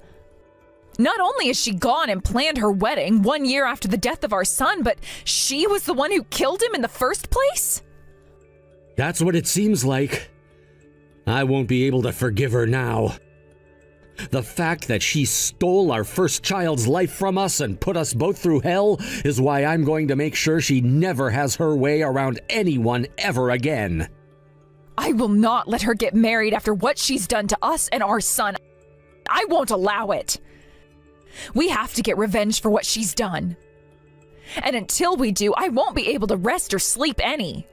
Not only has she gone and planned her wedding 1 year after the death of our son, but she was the one who killed him in the first place? That's what it seems like. I won't be able to forgive her now. The fact that she stole our first child's life from us and put us both through hell is why I'm going to make sure she never has her way around anyone ever again. I will not let her get married after what she's done to us and our son. I won't allow it. We have to get revenge for what she's done. And until we do, I won't be able to rest or sleep any.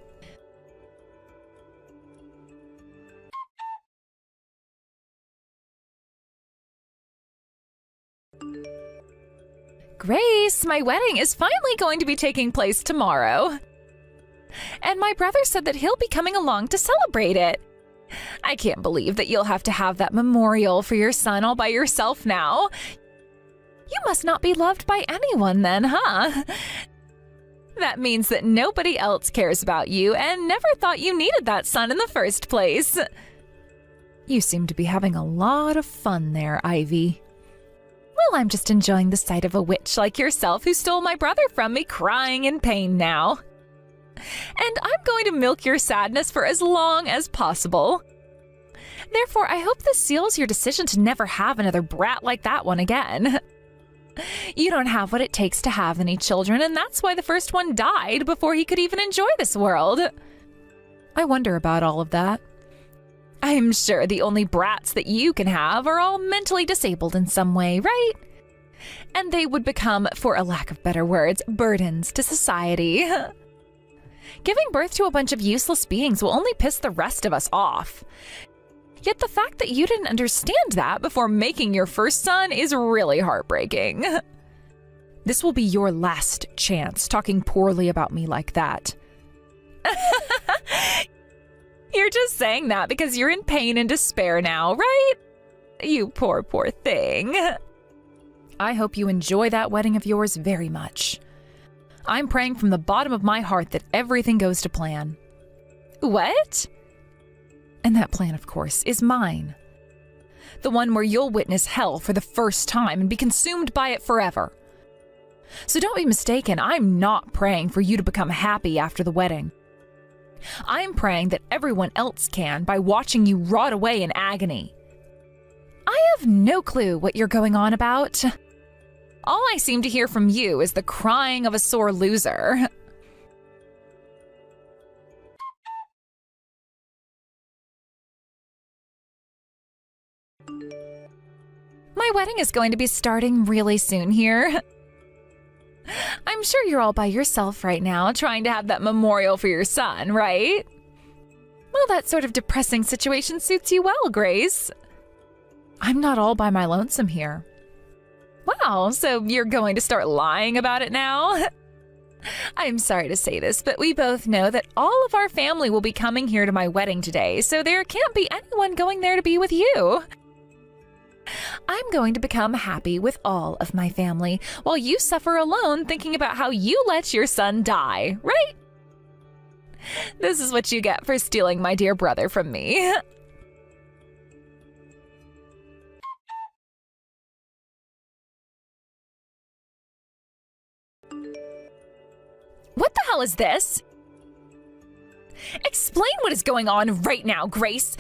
Grace, my wedding is finally going to be taking place tomorrow. And my brother said that he'll be coming along to celebrate it. I can't believe that you'll have to have that memorial for your son all by yourself now. You must not be loved by anyone then, huh? That means that nobody else cares about you and never thought you needed that son in the first place. You seem to be having a lot of fun there, Ivy. Well, I'm just enjoying the sight of a witch like yourself who stole my brother from me crying in pain now. And I'm going to milk your sadness for as long as possible. Therefore, I hope this seals your decision to never have another brat like that one again. You don't have what it takes to have any children, and that's why the first one died before he could even enjoy this world. I wonder about all of that. I'm sure the only brats that you can have are all mentally disabled in some way, right? And they would become, for a lack of better words, burdens to society. Giving birth to a bunch of useless beings will only piss the rest of us off. Yet the fact that you didn't understand that before making your first son is really heartbreaking. This will be your last chance talking poorly about me like that. You're just saying that because you're in pain and despair now, right? You poor, poor thing. I hope you enjoy that wedding of yours very much. I'm praying from the bottom of my heart that everything goes to plan. What? And that plan, of course, is mine. The one where you'll witness hell for the first time and be consumed by it forever. So don't be mistaken, I'm not praying for you to become happy after the wedding. I'm praying that everyone else can by watching you rot away in agony. I have no clue what you're going on about. All I seem to hear from you is the crying of a sore loser. My wedding is going to be starting really soon here. I'm sure you're all by yourself right now, trying to have that memorial for your son, right? Well, that sort of depressing situation suits you well, Grace. I'm not all by my lonesome here. Wow, so you're going to start lying about it now? I'm sorry to say this, but we both know that all of our family will be coming here to my wedding today, so there can't be anyone going there to be with you. I'm going to become happy with all of my family, while you suffer alone thinking about how you let your son die, right? This is what you get for stealing my dear brother from me. What the hell is this? Explain what is going on right now, Grace.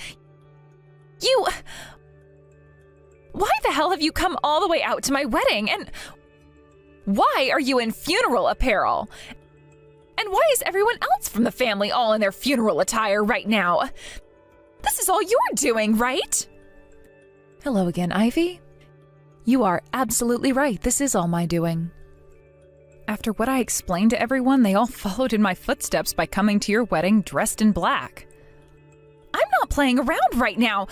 Why the hell have you come all the way out to my wedding? And why are you in funeral apparel? And why is everyone else from the family all in their funeral attire right now? This is all you're doing, right? Hello again, Ivy. You are absolutely right. This is all my doing. After what I explained to everyone, they all followed in my footsteps by coming to your wedding dressed in black. I'm not playing around right now.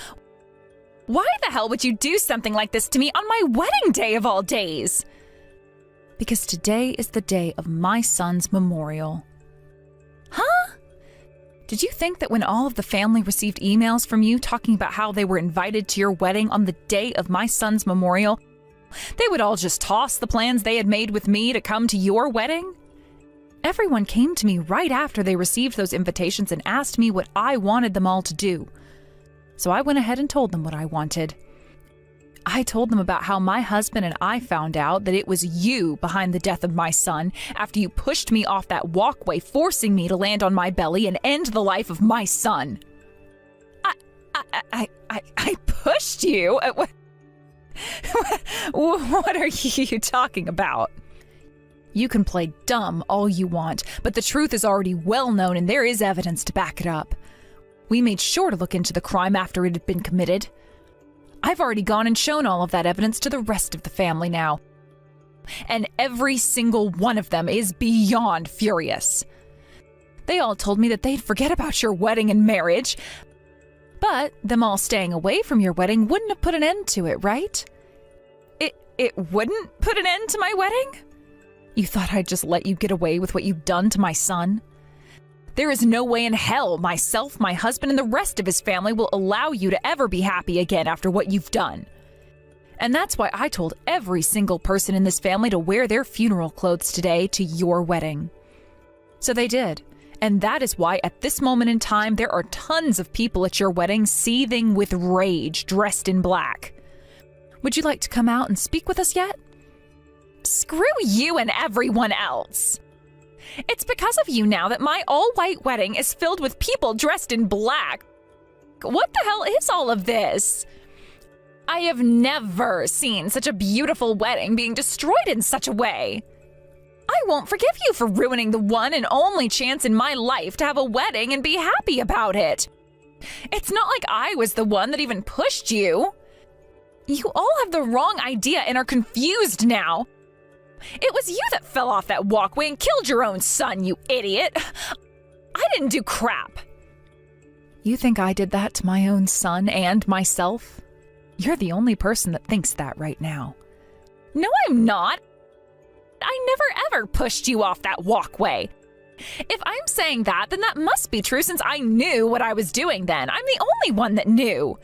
Why the hell would you do something like this to me on my wedding day of all days? Because today is the day of my son's memorial. Huh? Did you think that when all of the family received emails from you talking about how they were invited to your wedding on the day of my son's memorial, they would all just toss the plans they had made with me to come to your wedding? Everyone came to me right after they received those invitations and asked me what I wanted them all to do. So I went ahead and told them what I wanted. I told them about how my husband and I found out that it was you behind the death of my son after you pushed me off that walkway, forcing me to land on my belly and end the life of my son. I pushed you? What are you talking about? You can play dumb all you want, but the truth is already well known and there is evidence to back it up. We made sure to look into the crime after it had been committed. I've already gone and shown all of that evidence to the rest of the family now. And every single one of them is beyond furious. They all told me that they'd forget about your wedding and marriage. But them all staying away from your wedding wouldn't have put an end to it, right? It wouldn't put an end to my wedding? You thought I'd just let you get away with what you've done to my son? There is no way in hell myself, my husband, and the rest of his family will allow you to ever be happy again after what you've done. And that's why I told every single person in this family to wear their funeral clothes today to your wedding. So they did. And that is why at this moment in time, there are tons of people at your wedding seething with rage, dressed in black. Would you like to come out and speak with us yet? Screw you and everyone else. It's because of you now that my all-white wedding is filled with people dressed in black. What the hell is all of this? I have never seen such a beautiful wedding being destroyed in such a way. I won't forgive you for ruining the one and only chance in my life to have a wedding and be happy about it. It's not like I was the one that even pushed you. You all have the wrong idea and are confused now. It was you that fell off that walkway and killed your own son, you idiot. I didn't do crap. You think I did that to my own son and myself? You're the only person that thinks that right now. No, I'm not. I never ever pushed you off that walkway. If I'm saying that, then that must be true since I knew what I was doing then. I'm the only one that knew.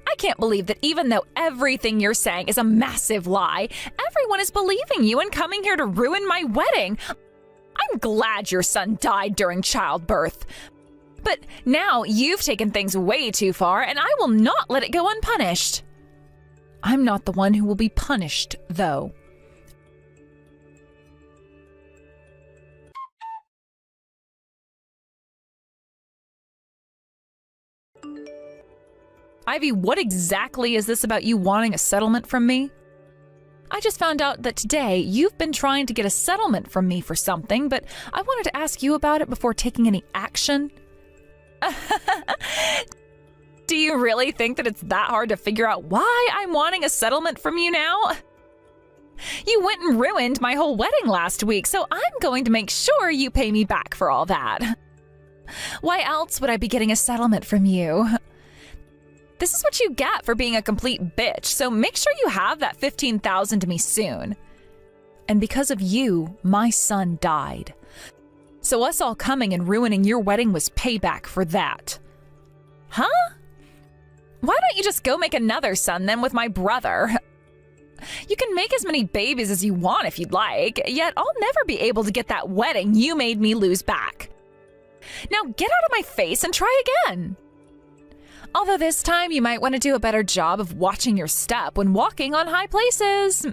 I can't believe that even though everything you're saying is a massive lie, everyone is believing you and coming here to ruin my wedding. I'm glad your son died during childbirth. But now you've taken things way too far, and I will not let it go unpunished. I'm not the one who will be punished, though. Ivy, what exactly is this about you wanting a settlement from me? I just found out that today you've been trying to get a settlement from me for something, but I wanted to ask you about it before taking any action. Do you really think that it's that hard to figure out why I'm wanting a settlement from you now? You went and ruined my whole wedding last week, so I'm going to make sure you pay me back for all that. Why else would I be getting a settlement from you? This is what you get for being a complete bitch, so make sure you have that $15,000 to me soon. And because of you, my son died. So us all coming and ruining your wedding was payback for that. Huh? Why don't you just go make another son then with my brother? You can make as many babies as you want if you'd like, yet I'll never be able to get that wedding you made me lose back. Now get out of my face and try again. Although this time you might want to do a better job of watching your step when walking on high places.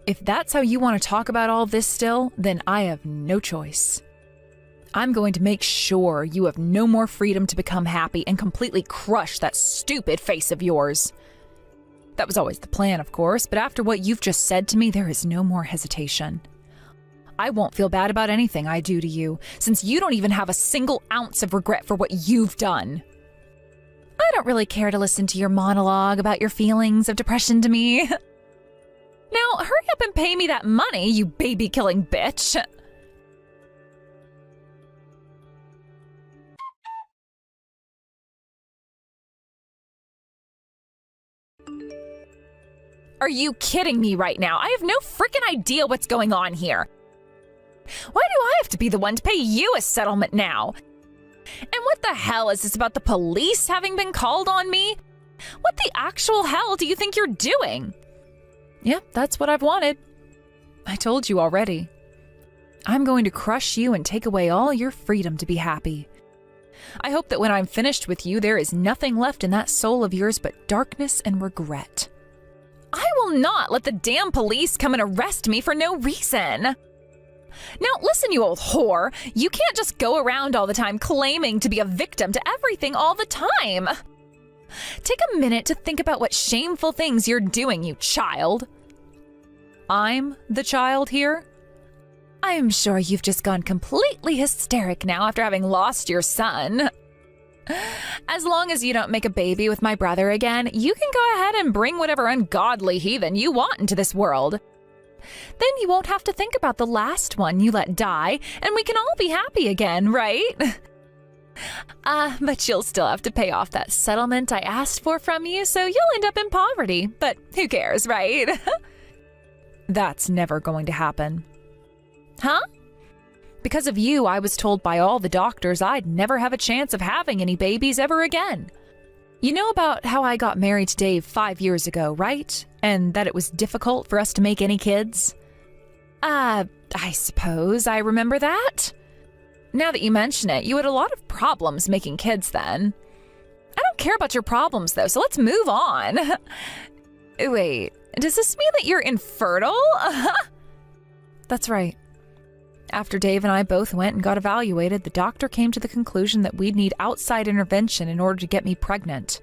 If that's how you want to talk about all this still, then I have no choice. I'm going to make sure you have no more freedom to become happy and completely crush that stupid face of yours. That was always the plan, of course, but after what you've just said to me, there is no more hesitation. I won't feel bad about anything I do to you, since you don't even have a single ounce of regret for what you've done. I don't really care to listen to your monologue about your feelings of depression to me. Now, hurry up and pay me that money, you baby-killing bitch. Are you kidding me right now? I have no freaking idea what's going on here. Why do I have to be the one to pay you a settlement now? And what the hell is this about the police having been called on me? What the actual hell do you think you're doing? Yep, that's what I've wanted. I told you already. I'm going to crush you and take away all your freedom to be happy. I hope that when I'm finished with you, there is nothing left in that soul of yours but darkness and regret. I will not let the damn police come and arrest me for no reason. Now listen, you old whore, you can't just go around all the time claiming to be a victim to everything all the time. Take a minute to think about what shameful things you're doing, you child. I'm the child here? I'm sure you've just gone completely hysteric now after having lost your son. As long as you don't make a baby with my brother again, you can go ahead and bring whatever ungodly heathen you want into this world. Then you won't have to think about the last one you let die, and we can all be happy again, right? But you'll still have to pay off that settlement I asked for from you, so you'll end up in poverty. But who cares, right? That's never going to happen. Huh? Because of you, I was told by all the doctors I'd never have a chance of having any babies ever again. You know about how I got married to Dave 5 years ago, right? And that it was difficult for us to make any kids? I suppose I remember that. Now that you mention it, you had a lot of problems making kids then. I don't care about your problems, though, so let's move on. Wait, does this mean that you're infertile? That's right. After Dave and I both went and got evaluated, the doctor came to the conclusion that we'd need outside intervention in order to get me pregnant.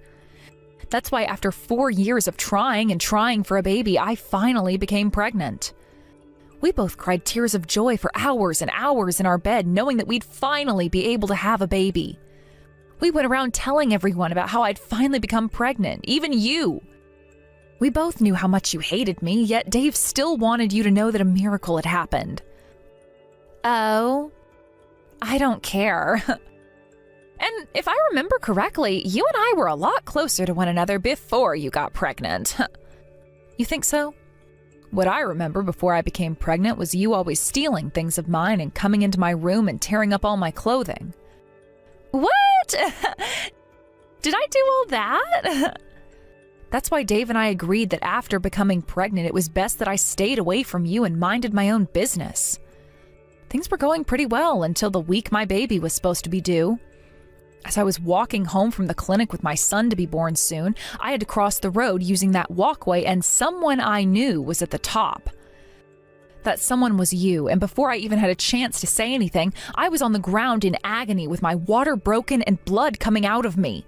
That's why after 4 years of trying and trying for a baby, I finally became pregnant. We both cried tears of joy for hours and hours in our bed, knowing that we'd finally be able to have a baby. We went around telling everyone about how I'd finally become pregnant, even you. We both knew how much you hated me, yet Dave still wanted you to know that a miracle had happened. Oh, I don't care. And if I remember correctly, you and I were a lot closer to one another before you got pregnant. You think so? What I remember before I became pregnant was you always stealing things of mine and coming into my room and tearing up all my clothing. What? Did I do all that? That's why Dave and I agreed that after becoming pregnant, it was best that I stayed away from you and minded my own business. Things were going pretty well until the week my baby was supposed to be due. As I was walking home from the clinic with my son to be born soon, I had to cross the road using that walkway, and someone I knew was at the top. That someone was you, and before I even had a chance to say anything, I was on the ground in agony with my water broken and blood coming out of me.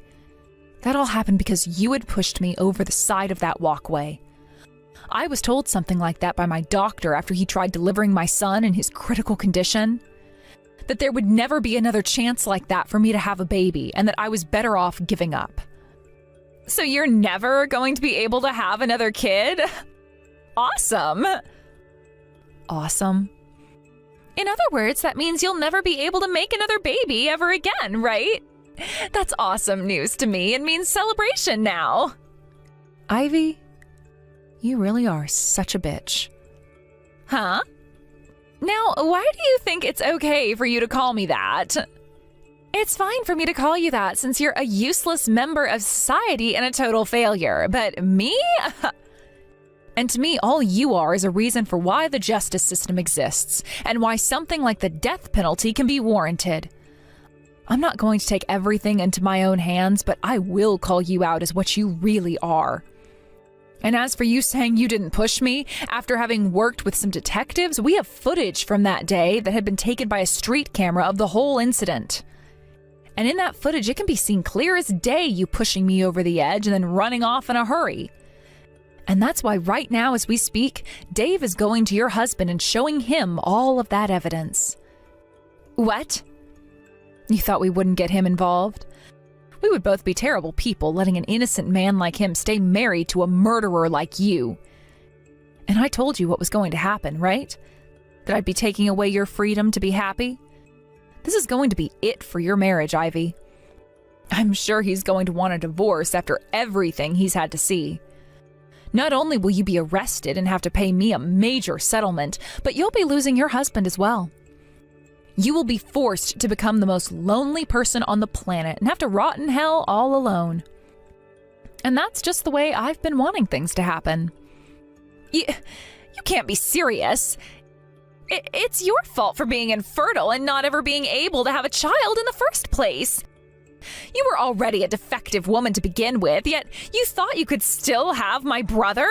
That all happened because you had pushed me over the side of that walkway. I was told something like that by my doctor after he tried delivering my son in his critical condition. That there would never be another chance like that for me to have a baby, and that I was better off giving up. So you're never going to be able to have another kid? Awesome. Awesome. In other words, that means you'll never be able to make another baby ever again, right? That's awesome news to me. It means celebration now. Ivy, you really are such a bitch. Huh? Now, why do you think it's okay for you to call me that? It's fine for me to call you that since you're a useless member of society and a total failure. But me? And to me, all you are is a reason for why the justice system exists and why something like the death penalty can be warranted. I'm not going to take everything into my own hands, but I will call you out as what you really are. And as for you saying you didn't push me, after having worked with some detectives, we have footage from that day that had been taken by a street camera of the whole incident. And in that footage, it can be seen clear as day you pushing me over the edge and then running off in a hurry. And that's why right now as we speak, Dave is going to your husband and showing him all of that evidence. What? You thought we wouldn't get him involved? We would both be terrible people letting an innocent man like him stay married to a murderer like you. And I told you what was going to happen, right? That I'd be taking away your freedom to be happy? This is going to be it for your marriage, Ivy. I'm sure he's going to want a divorce after everything he's had to see. Not only will you be arrested and have to pay me a major settlement, but you'll be losing your husband as well. You will be forced to become the most lonely person on the planet and have to rot in hell all alone. And that's just the way I've been wanting things to happen. You can't be serious. It's your fault for being infertile and not ever being able to have a child in the first place. You were already a defective woman to begin with, yet you thought you could still have my brother?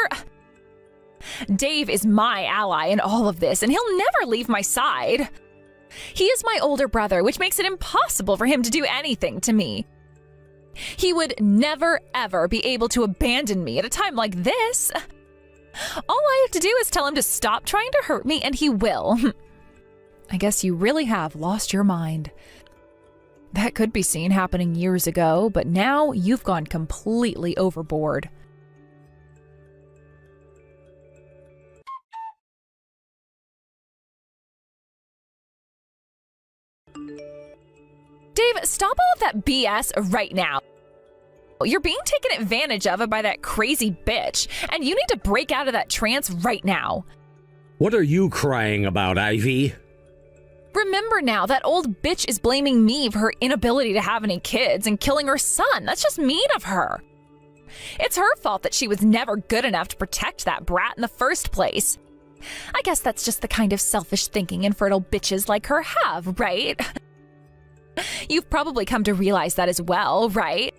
Dave is my ally in all of this, and he'll never leave my side. He is my older brother, which makes it impossible for him to do anything to me. He would never, ever be able to abandon me at a time like this. All I have to do is tell him to stop trying to hurt me, and he will. I guess you really have lost your mind. That could be seen happening years ago, but now you've gone completely overboard. Dave, stop all of that BS right now. You're being taken advantage of by that crazy bitch, and you need to break out of that trance right now. What are you crying about, Ivy? Remember now, that old bitch is blaming me for her inability to have any kids and killing her son. That's just mean of her. It's her fault that she was never good enough to protect that brat in the first place. I guess that's just the kind of selfish thinking infertile bitches like her have, right? You've probably come to realize that as well, right?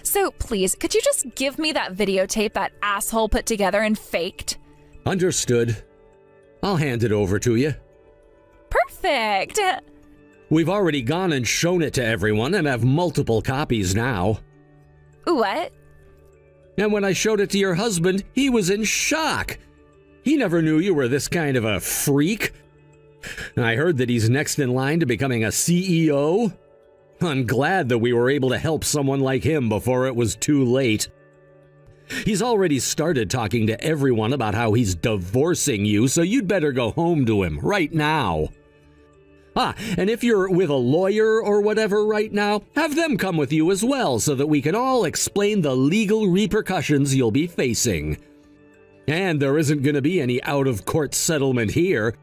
So please, could you just give me that videotape that asshole put together and faked? Understood. I'll hand it over to you. Perfect! We've already gone and shown it to everyone and have multiple copies now. What? And when I showed it to your husband, he was in shock. He never knew you were this kind of a freak. I heard that he's next in line to becoming a CEO. I'm glad that we were able to help someone like him before it was too late. He's already started talking to everyone about how he's divorcing you, so you'd better go home to him right now. And if you're with a lawyer or whatever right now, have them come with you as well so that we can all explain the legal repercussions you'll be facing. And there isn't going to be any out-of-court settlement here.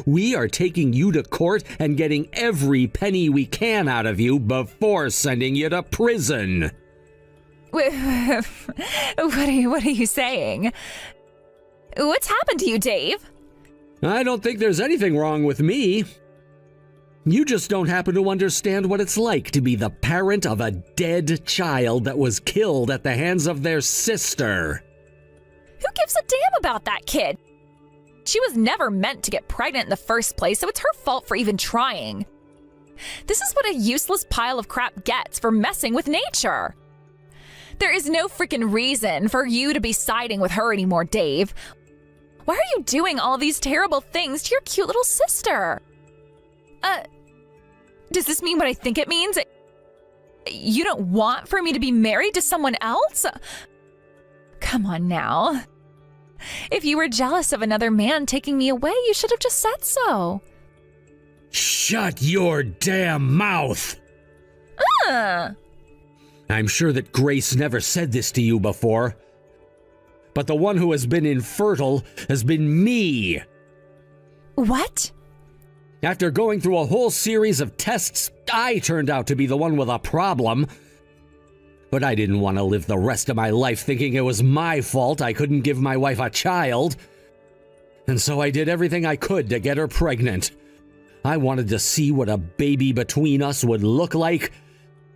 We are taking you to court and getting every penny we can out of you before sending you to prison. What are you saying? What's happened to you, Dave? I don't think there's anything wrong with me. You just don't happen to understand what it's like to be the parent of a dead child that was killed at the hands of their sister. Who gives a damn about that kid? She was never meant to get pregnant in the first place, so it's her fault for even trying. This is what a useless pile of crap gets for messing with nature. There is no freaking reason for you to be siding with her anymore, Dave. Why are you doing all these terrible things to your cute little sister? Does this mean what I think it means? You don't want for me to be married to someone else? Come on now. If you were jealous of another man taking me away, you should have just said so. Shut your damn mouth! I'm sure that Grace never said this to you before, but the one who has been infertile has been me. What? After going through a whole series of tests, I turned out to be the one with a problem. But I didn't want to live the rest of my life thinking it was my fault I couldn't give my wife a child. And so I did everything I could to get her pregnant. I wanted to see what a baby between us would look like,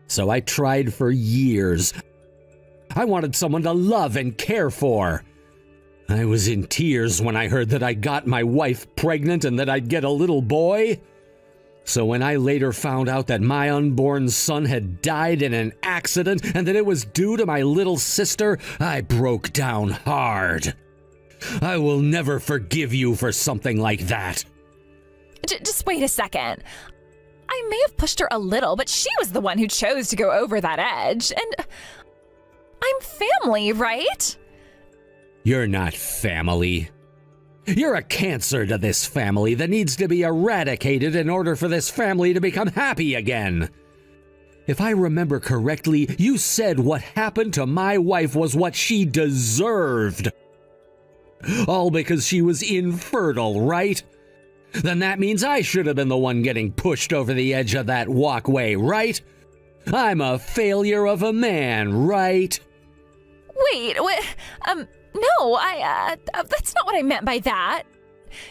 so I tried for years. I wanted someone to love and care for. I was in tears when I heard that I got my wife pregnant and that I'd get a little boy. So when I later found out that my unborn son had died in an accident and that it was due to my little sister, I broke down hard. I will never forgive you for something like that. Just wait a second. I may have pushed her a little, but she was the one who chose to go over that edge. And I'm family, right? You're not family. You're a cancer to this family that needs to be eradicated in order for this family to become happy again. If I remember correctly, you said what happened to my wife was what she deserved. All because she was infertile, right? Then that means I should have been the one getting pushed over the edge of that walkway, right? I'm a failure of a man, right? Wait, what? No, that's not what I meant by that.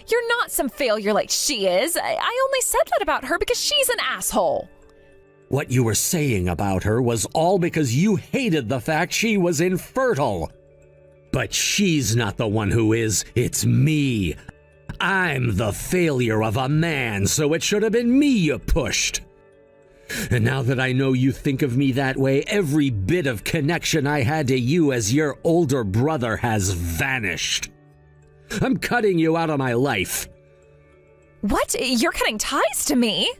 You're not some failure like she is. I only said that about her because she's an asshole. What you were saying about her was all because you hated the fact she was infertile. But she's not the one who is, it's me. I'm the failure of a man, so it should have been me you pushed. And now that I know you think of me that way, every bit of connection I had to you as your older brother has vanished. I'm cutting you out of my life. What? You're cutting ties to me?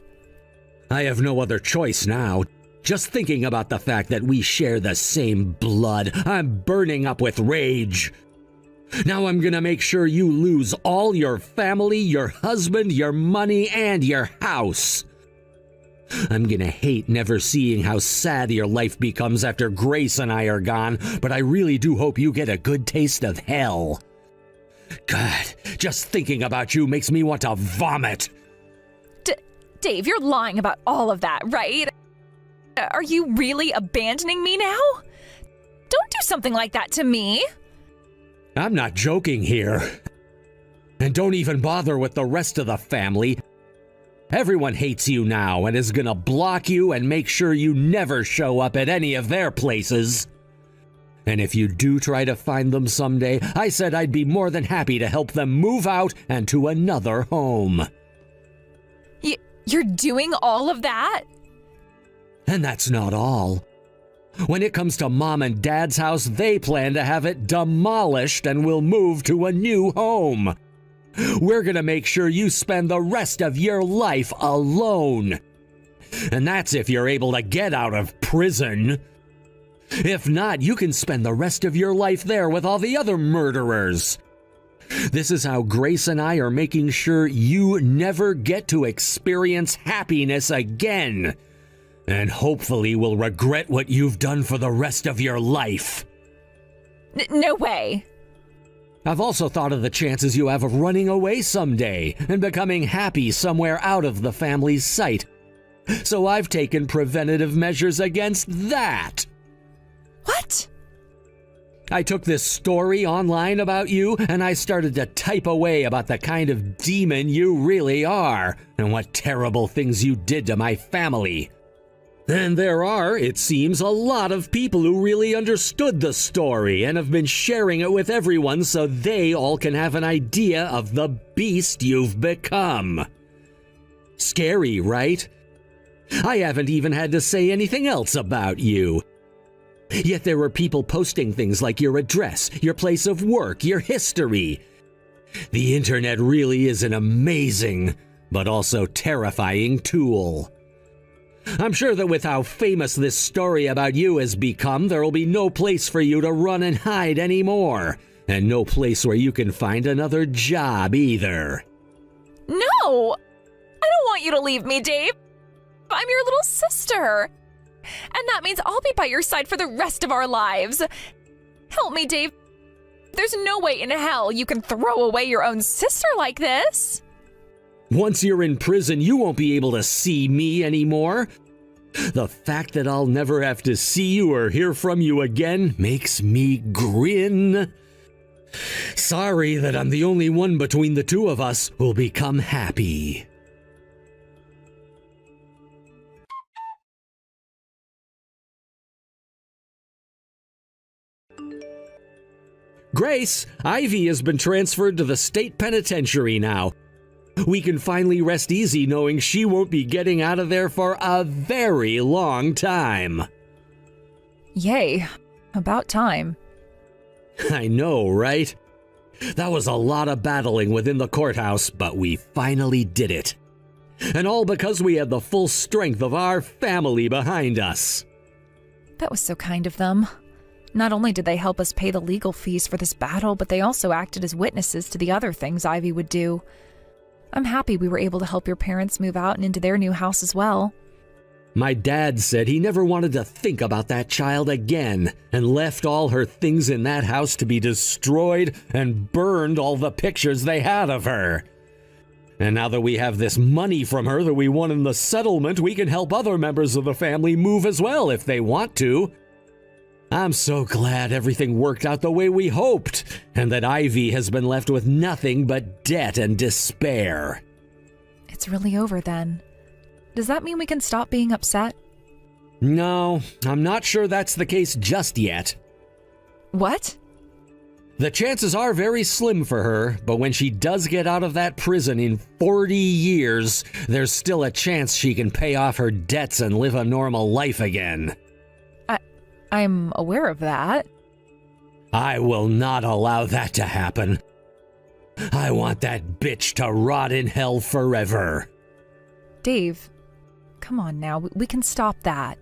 I have no other choice now. Just thinking about the fact that we share the same blood, I'm burning up with rage. Now I'm gonna make sure you lose all your family, your husband, your money, and your house. I'm gonna hate never seeing how sad your life becomes after Grace and I are gone, but I really do hope you get a good taste of hell. God, just thinking about you makes me want to vomit. Dave, you're lying about all of that, right? Are you really abandoning me now? Don't do something like that to me. I'm not joking here. And don't even bother with the rest of the family. Everyone hates you now and is gonna block you and make sure you never show up at any of their places. And if you do try to find them someday, I said I'd be more than happy to help them move out and to another home. You're doing all of that? And that's not all. When it comes to Mom and Dad's house, they plan to have it demolished and will move to a new home. We're gonna make sure you spend the rest of your life alone. And that's if you're able to get out of prison. If not, you can spend the rest of your life there with all the other murderers. This is how Grace and I are making sure you never get to experience happiness again. And hopefully will regret what you've done for the rest of your life. No way. I've also thought of the chances you have of running away someday and becoming happy somewhere out of the family's sight. So I've taken preventative measures against that. What? I took this story online about you and I started to type away about the kind of demon you really are and what terrible things you did to my family. And there are, it seems, a lot of people who really understood the story and have been sharing it with everyone so they all can have an idea of the beast you've become. Scary, right? I haven't even had to say anything else about you. Yet there were people posting things like your address, your place of work, your history. The internet really is an amazing, but also terrifying tool. I'm sure that with how famous this story about you has become, there will be no place for you to run and hide anymore, and no place where you can find another job either. No! I don't want you to leave me, Dave. I'm your little sister. And that means I'll be by your side for the rest of our lives. Help me, Dave. There's no way in hell you can throw away your own sister like this. Once you're in prison, you won't be able to see me anymore. The fact that I'll never have to see you or hear from you again makes me grin. Sorry that I'm the only one between the two of us who'll become happy. Grace, Ivy has been transferred to the state penitentiary now. We can finally rest easy knowing she won't be getting out of there for a very long time. Yay. About time. I know, right? That was a lot of battling within the courthouse, but we finally did it. And all because we had the full strength of our family behind us. That was so kind of them. Not only did they help us pay the legal fees for this battle, but they also acted as witnesses to the other things Ivy would do. I'm happy we were able to help your parents move out and into their new house as well. My dad said he never wanted to think about that child again and left all her things in that house to be destroyed and burned all the pictures they had of her. And now that we have this money from her that we won in the settlement, we can help other members of the family move as well if they want to. I'm so glad everything worked out the way we hoped, and that Ivy has been left with nothing but debt and despair. It's really over then. Does that mean we can stop being upset? No, I'm not sure that's the case just yet. What? The chances are very slim for her, but when she does get out of that prison in 40 years, there's still a chance she can pay off her debts and live a normal life again. I'm aware of that. I will not allow that to happen. I want that bitch to rot in hell forever. Dave, come on now. We can stop that.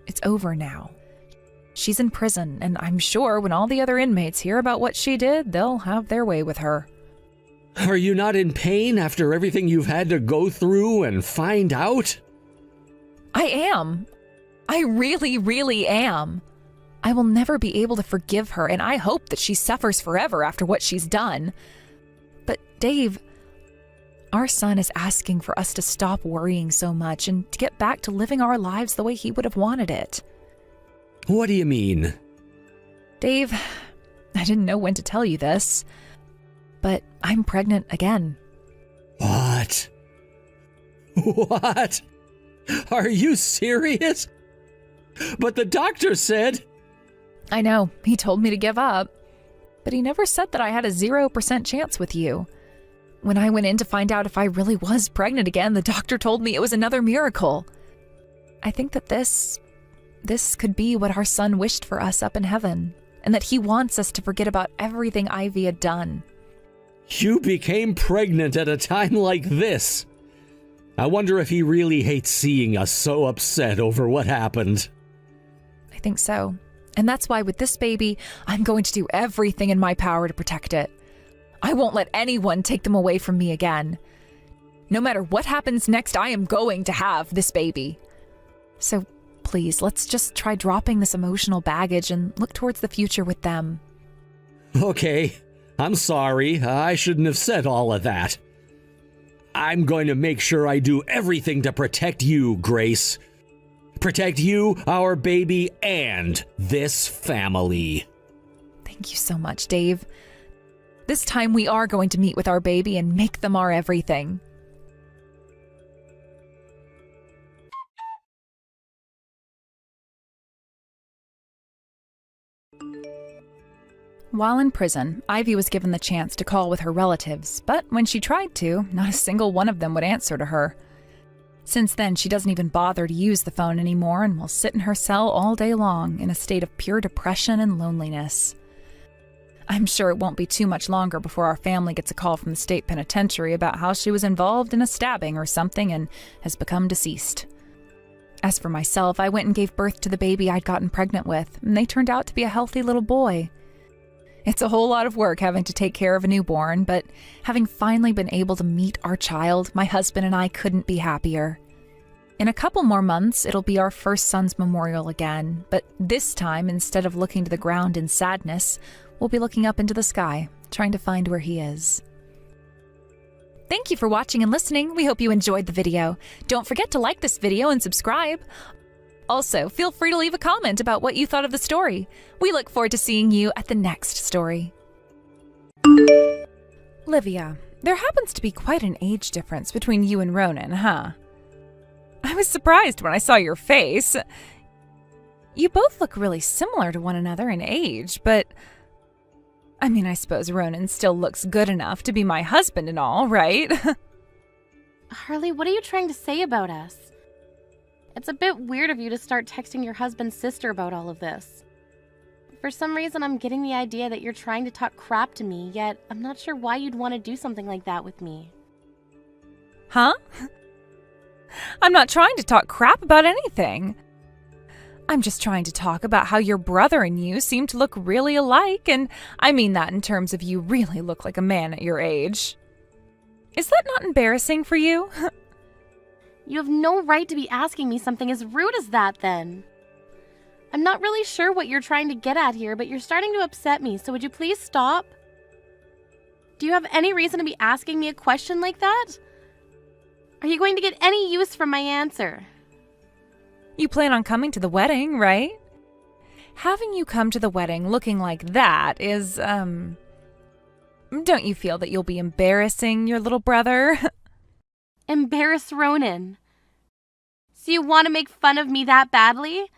It's over now. She's in prison, and I'm sure when all the other inmates hear about what she did, they'll have their way with her. Are you not in pain after everything you've had to go through and find out? I am. I really, really am. I will never be able to forgive her, and I hope that she suffers forever after what she's done. But Dave, our son is asking for us to stop worrying so much and to get back to living our lives the way he would have wanted it. What do you mean? Dave, I didn't know when to tell you this, but I'm pregnant again. What? What? Are you serious? But the doctor said... I know, he told me to give up, but he never said that I had a 0% chance with you. When I went in to find out if I really was pregnant again, the doctor told me it was another miracle. I think that this could be what our son wished for us up in heaven, and that he wants us to forget about everything Ivy had done. You became pregnant at a time like this. I wonder if he really hates seeing us so upset over what happened. I think so. And that's why with this baby, I'm going to do everything in my power to protect it. I won't let anyone take them away from me again. No matter what happens next, I am going to have this baby. So please, let's just try dropping this emotional baggage and look towards the future with them. Okay, I'm sorry. I shouldn't have said all of that. I'm going to make sure I do everything to protect you, Grace. Protect you, our baby, and this family. Thank you so much, Dave. This time we are going to meet with our baby and make them our everything. While in prison, Ivy was given the chance to call with her relatives, but when she tried to, not a single one of them would answer to her. Since then, she doesn't even bother to use the phone anymore and will sit in her cell all day long in a state of pure depression and loneliness. I'm sure it won't be too much longer before our family gets a call from the state penitentiary about how she was involved in a stabbing or something and has become deceased. As for myself, I went and gave birth to the baby I'd gotten pregnant with, and they turned out to be a healthy little boy. It's a whole lot of work having to take care of a newborn, but having finally been able to meet our child, my husband and I couldn't be happier. In a couple more months, it'll be our first son's memorial again, but this time, instead of looking to the ground in sadness, we'll be looking up into the sky, trying to find where he is. Thank you for watching and listening. We hope you enjoyed the video. Don't forget to like this video and subscribe. Also, feel free to leave a comment about what you thought of the story. We look forward to seeing you at the next story. Livia, there happens to be quite an age difference between you and Ronan, huh? I was surprised when I saw your face. You both look really similar to one another in age, but I suppose Ronan still looks good enough to be my husband and all, right? Harley, what are you trying to say about us? It's a bit weird of you to start texting your husband's sister about all of this. For some reason, I'm getting the idea that you're trying to talk crap to me, yet I'm not sure why you'd want to do something like that with me. Huh? I'm not trying to talk crap about anything. I'm just trying to talk about how your brother and you seem to look really alike, and I mean that in terms of you really look like a man at your age. Is that not embarrassing for you? You have no right to be asking me something as rude as that, then. I'm not really sure what you're trying to get at here, but you're starting to upset me, so would you please stop? Do you have any reason to be asking me a question like that? Are you going to get any use from my answer? You plan on coming to the wedding, right? Having you come to the wedding looking like that is, don't you feel that you'll be embarrassing your little brother? Embarrass Ronan. So you want to make fun of me that badly?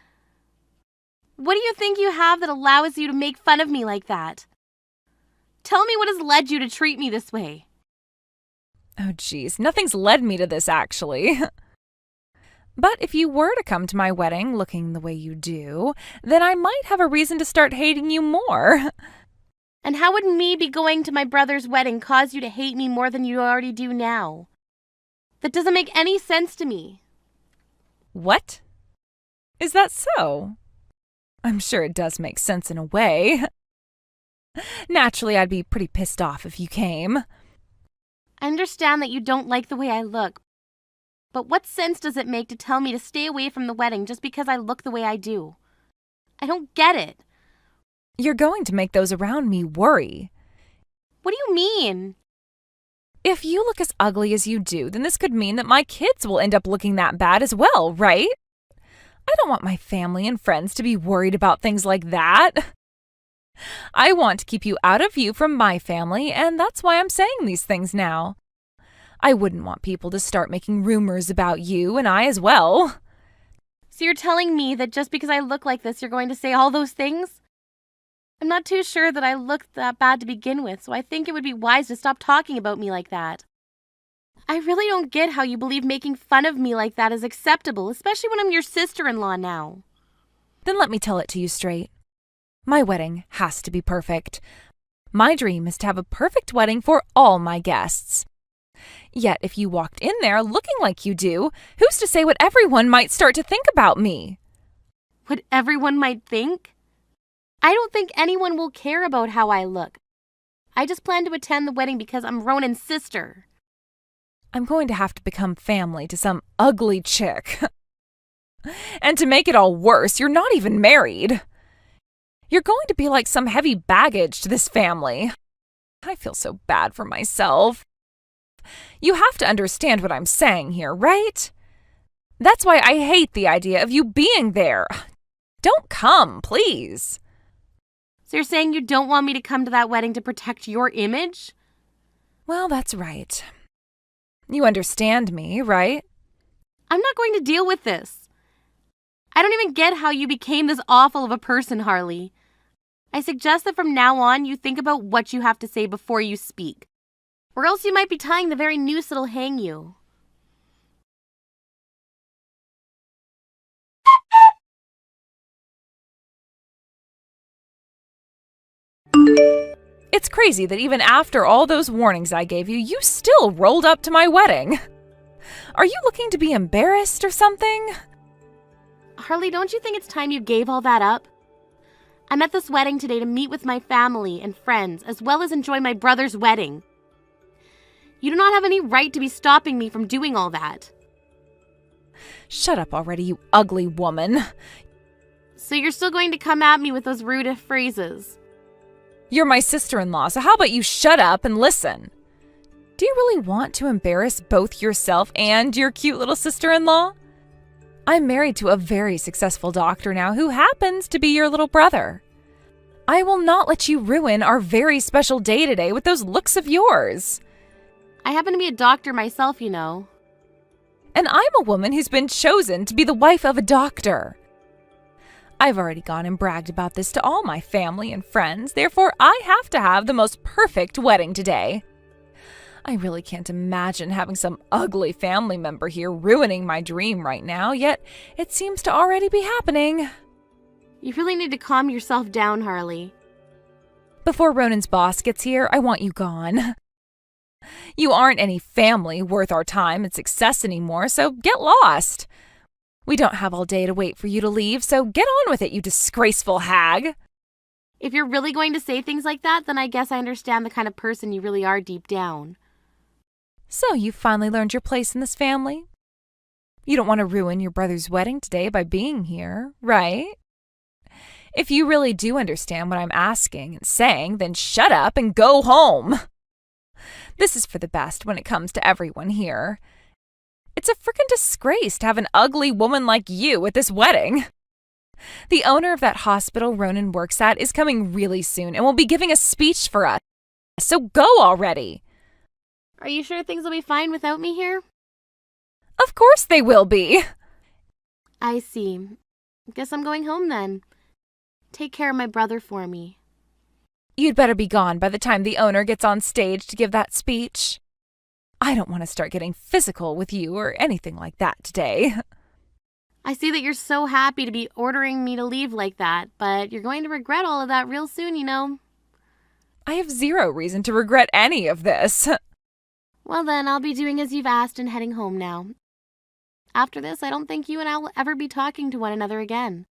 What do you think you have that allows you to make fun of me like that? Tell me what has led you to treat me this way. Oh, geez, nothing's led me to this, actually. But if you were to come to my wedding looking the way you do, then I might have a reason to start hating you more. And how would me be going to my brother's wedding cause you to hate me more than you already do now? That doesn't make any sense to me. What? Is that so? I'm sure it does make sense in a way. Naturally, I'd be pretty pissed off if you came. I understand that you don't like the way I look, but what sense does it make to tell me to stay away from the wedding just because I look the way I do? I don't get it. You're going to make those around me worry. What do you mean? If you look as ugly as you do, then this could mean that my kids will end up looking that bad as well, right? I don't want my family and friends to be worried about things like that. I want to keep you out of view from my family, and that's why I'm saying these things now. I wouldn't want people to start making rumors about you and I as well. So you're telling me that just because I look like this, you're going to say all those things? I'm not too sure that I look that bad to begin with, so I think it would be wise to stop talking about me like that. I really don't get how you believe making fun of me like that is acceptable, especially when I'm your sister-in-law now. Then let me tell it to you straight. My wedding has to be perfect. My dream is to have a perfect wedding for all my guests. Yet if you walked in there looking like you do, who's to say what everyone might start to think about me? What everyone might think? I don't think anyone will care about how I look. I just plan to attend the wedding because I'm Ronan's sister. I'm going to have to become family to some ugly chick. And to make it all worse, you're not even married. You're going to be like some heavy baggage to this family. I feel so bad for myself. You have to understand what I'm saying here, right? That's why I hate the idea of you being there. Don't come, please. So you're saying you don't want me to come to that wedding to protect your image? Well, that's right. You understand me, right? I'm not going to deal with this. I don't even get how you became this awful of a person, Harley. I suggest that from now on you think about what you have to say before you speak, or else you might be tying the very noose that'll hang you. It's crazy that even after all those warnings I gave you, you still rolled up to my wedding. Are you looking to be embarrassed or something? Harley, don't you think it's time you gave all that up? I'm at this wedding today to meet with my family and friends, as well as enjoy my brother's wedding. You do not have any right to be stopping me from doing all that. Shut up already, you ugly woman. So you're still going to come at me with those rude phrases? You're my sister-in-law, so how about you shut up and listen? Do you really want to embarrass both yourself and your cute little sister-in-law? I'm married to a very successful doctor now who happens to be your little brother. I will not let you ruin our very special day today with those looks of yours. I happen to be a doctor myself, you know. And I'm a woman who's been chosen to be the wife of a doctor. I've already gone and bragged about this to all my family and friends, therefore I have to have the most perfect wedding today. I really can't imagine having some ugly family member here ruining my dream right now, yet it seems to already be happening. You really need to calm yourself down, Harley. Before Ronan's boss gets here, I want you gone. You aren't any family worth our time and success anymore, so get lost. We don't have all day to wait for you to leave, so get on with it, you disgraceful hag. If you're really going to say things like that, then I guess I understand the kind of person you really are deep down. So you finally learned your place in this family? You don't want to ruin your brother's wedding today by being here, right? If you really do understand what I'm asking and saying, then shut up and go home. This is for the best when it comes to everyone here. It's a frickin' disgrace to have an ugly woman like you at this wedding. The owner of that hospital Ronan works at is coming really soon and will be giving a speech for us. So go already. Are you sure things will be fine without me here? Of course they will be. I see. Guess I'm going home then. Take care of my brother for me. You'd better be gone by the time the owner gets on stage to give that speech. I don't want to start getting physical with you or anything like that today. I see that you're so happy to be ordering me to leave like that, but you're going to regret all of that real soon, you know. I have zero reason to regret any of this. Well then, I'll be doing as you've asked and heading home now. After this, I don't think you and I will ever be talking to one another again.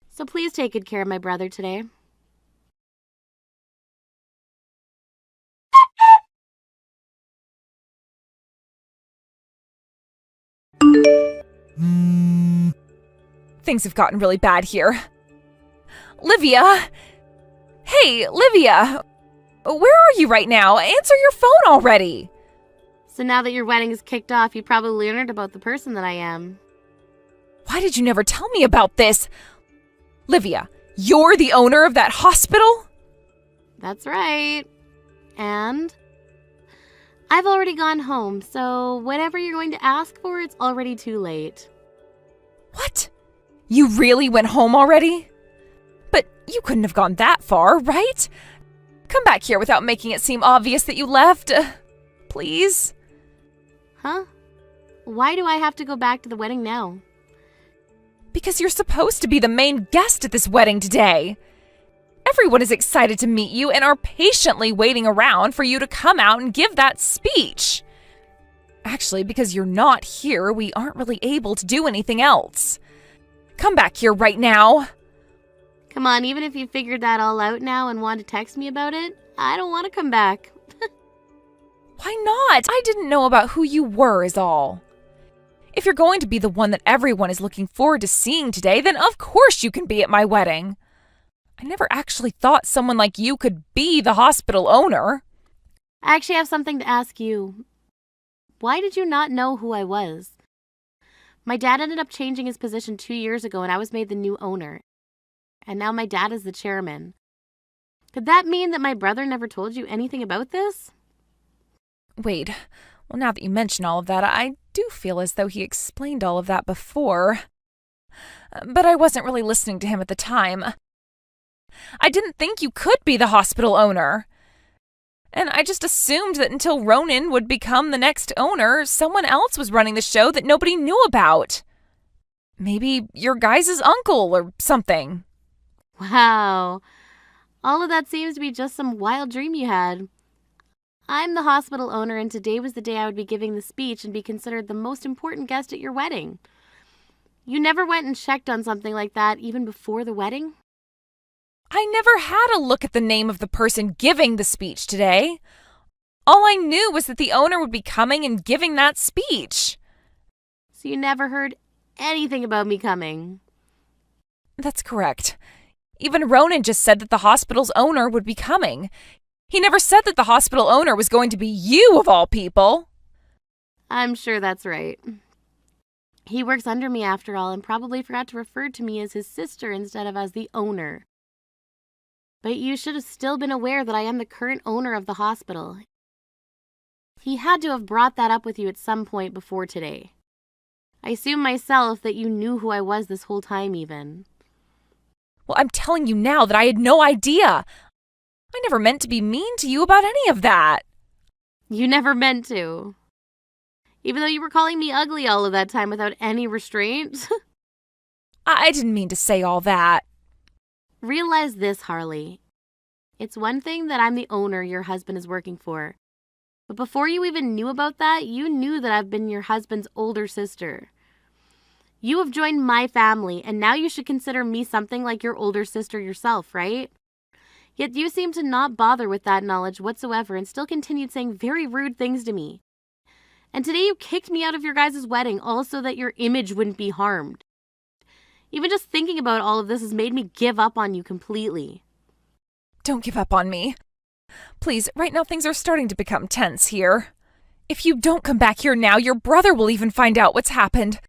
So please take good care of my brother today. Things have gotten really bad here. Livia! Hey, Livia! Where are you right now? Answer your phone already! So now that your wedding is kicked off, you probably learned about the person that I am. Why did you never tell me about this? Livia, you're the owner of that hospital? That's right. And I've already gone home, so whatever you're going to ask for, it's already too late. What? You really went home already? But you couldn't have gone that far, right? Come back here without making it seem obvious that you left. Please? Huh? Why do I have to go back to the wedding now? Because you're supposed to be the main guest at this wedding today. Everyone is excited to meet you and are patiently waiting around for you to come out and give that speech. Actually, because you're not here, we aren't really able to do anything else. Come back here right now. Come on, even if you figured that all out now and want to text me about it, I don't want to come back. Why not? I didn't know about who you were is all. If you're going to be the one that everyone is looking forward to seeing today, then of course you can be at my wedding. I never actually thought someone like you could be the hospital owner. I actually have something to ask you. Why did you not know who I was? My dad ended up changing his position 2 years ago and I was made the new owner. And now my dad is the chairman. Could that mean that my brother never told you anything about this? Wait, well now that you mention all of that, I do feel as though he explained all of that before. But I wasn't really listening to him at the time. I didn't think you could be the hospital owner. And I just assumed that until Ronan would become the next owner, someone else was running the show that nobody knew about. Maybe your guys' uncle or something. Wow. All of that seems to be just some wild dream you had. I'm the hospital owner, and today was the day I would be giving the speech and be considered the most important guest at your wedding. You never went and checked on something like that even before the wedding? I never had a look at the name of the person giving the speech today. All I knew was that the owner would be coming and giving that speech. So you never heard anything about me coming? That's correct. Even Ronan just said that the hospital's owner would be coming. He never said that the hospital owner was going to be you, of all people. I'm sure that's right. He works under me after all and probably forgot to refer to me as his sister instead of as the owner. But you should have still been aware that I am the current owner of the hospital. He had to have brought that up with you at some point before today. I assume myself that you knew who I was this whole time even. Well, I'm telling you now that I had no idea. I never meant to be mean to you about any of that. You never meant to. Even though you were calling me ugly all of that time without any restraint. I didn't mean to say all that. Realize this, Harley. It's one thing that I'm the owner your husband is working for. But before you even knew about that, you knew that I've been your husband's older sister. You have joined my family, and now you should consider me something like your older sister yourself, right? Yet you seem to not bother with that knowledge whatsoever and still continued saying very rude things to me. And today you kicked me out of your guys' wedding, all so that your image wouldn't be harmed. Even just thinking about all of this has made me give up on you completely. Don't give up on me. Please, right now things are starting to become tense here. If you don't come back here now, your brother will even find out what's happened.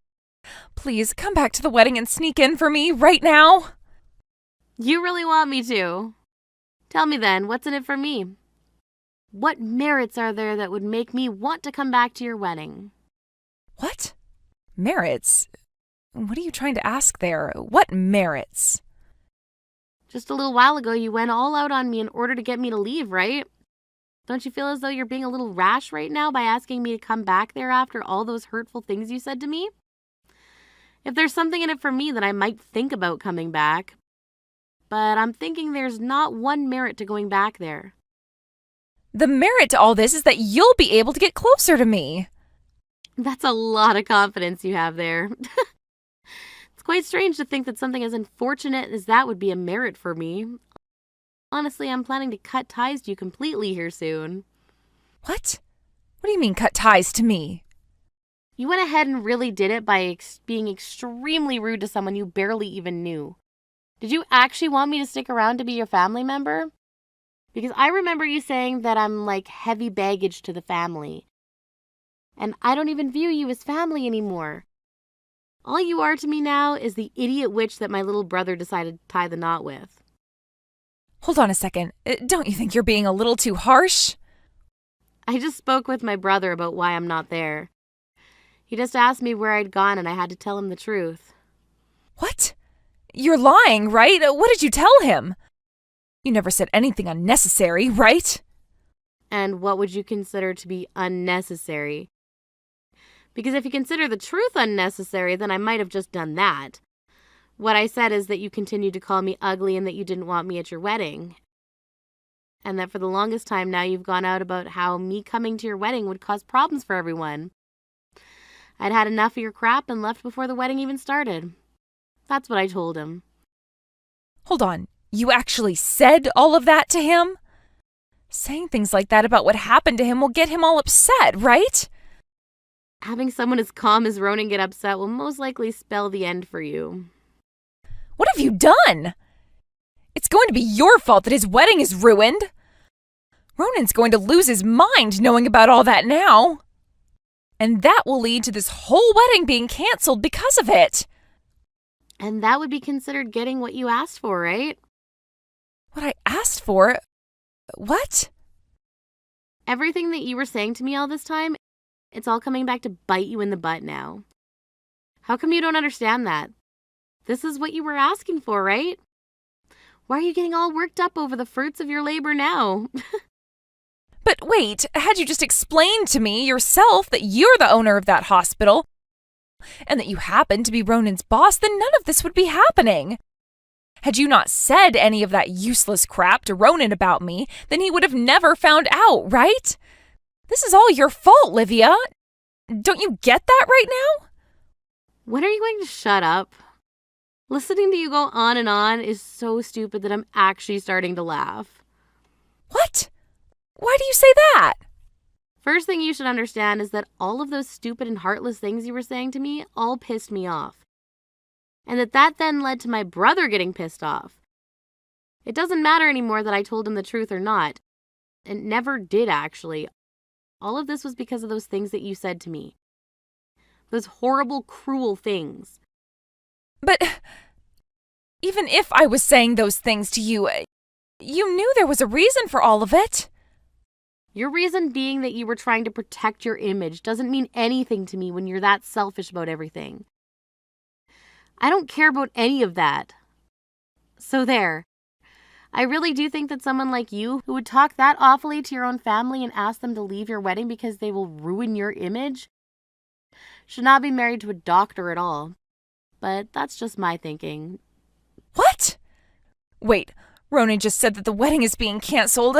Please, come back to the wedding and sneak in for me right now. You really want me to? Tell me then, what's in it for me? What merits are there that would make me want to come back to your wedding? What? Merits? What are you trying to ask there? What merits? Just a little while ago, you went all out on me in order to get me to leave, right? Don't you feel as though you're being a little rash right now by asking me to come back there after all those hurtful things you said to me? If there's something in it for me, then I might think about coming back. But I'm thinking there's not one merit to going back there. The merit to all this is that you'll be able to get closer to me. That's a lot of confidence you have there. It's quite strange to think that something as unfortunate as that would be a merit for me. Honestly, I'm planning to cut ties to you completely here soon. What? What do you mean cut ties to me? You went ahead and really did it by being extremely rude to someone you barely even knew. Did you actually want me to stick around to be your family member? Because I remember you saying that I'm like heavy baggage to the family. And I don't even view you as family anymore. All you are to me now is the idiot witch that my little brother decided to tie the knot with. Hold on a second. Don't you think you're being a little too harsh? I just spoke with my brother about why I'm not there. He just asked me where I'd gone and I had to tell him the truth. What? You're lying, right? What did you tell him? You never said anything unnecessary, right? And what would you consider to be unnecessary? Because if you consider the truth unnecessary, then I might have just done that. What I said is that you continued to call me ugly and that you didn't want me at your wedding. And that for the longest time now you've gone out about how me coming to your wedding would cause problems for everyone. I'd had enough of your crap and left before the wedding even started. That's what I told him. Hold on. You actually said all of that to him? Saying things like that about what happened to him will get him all upset, right? Having someone as calm as Ronan get upset will most likely spell the end for you. What have you done? It's going to be your fault that his wedding is ruined. Ronan's going to lose his mind knowing about all that now. And that will lead to this whole wedding being canceled because of it. And that would be considered getting what you asked for, right? What I asked for? What? Everything that you were saying to me all this time, it's all coming back to bite you in the butt now. How come you don't understand that? This is what you were asking for, right? Why are you getting all worked up over the fruits of your labor now? But wait, had you just explained to me yourself that you're the owner of that hospital and that you happen to be Ronan's boss, then none of this would be happening. Had you not said any of that useless crap to Ronan about me, then he would have never found out, right? This is all your fault, Livia. Don't you get that right now? When are you going to shut up? Listening to you go on and on is so stupid that I'm actually starting to laugh. What? Why do you say that? First thing you should understand is that all of those stupid and heartless things you were saying to me all pissed me off. And that then led to my brother getting pissed off. It doesn't matter anymore that I told him the truth or not. It never did, actually. All of this was because of those things that you said to me. Those horrible, cruel things. But even if I was saying those things to you, you knew there was a reason for all of it. Your reason being that you were trying to protect your image doesn't mean anything to me when you're that selfish about everything. I don't care about any of that. So there. I really do think that someone like you, who would talk that awfully to your own family and ask them to leave your wedding because they will ruin your image, should not be married to a doctor at all. But that's just my thinking. What? Wait, Ronan just said that the wedding is being canceled.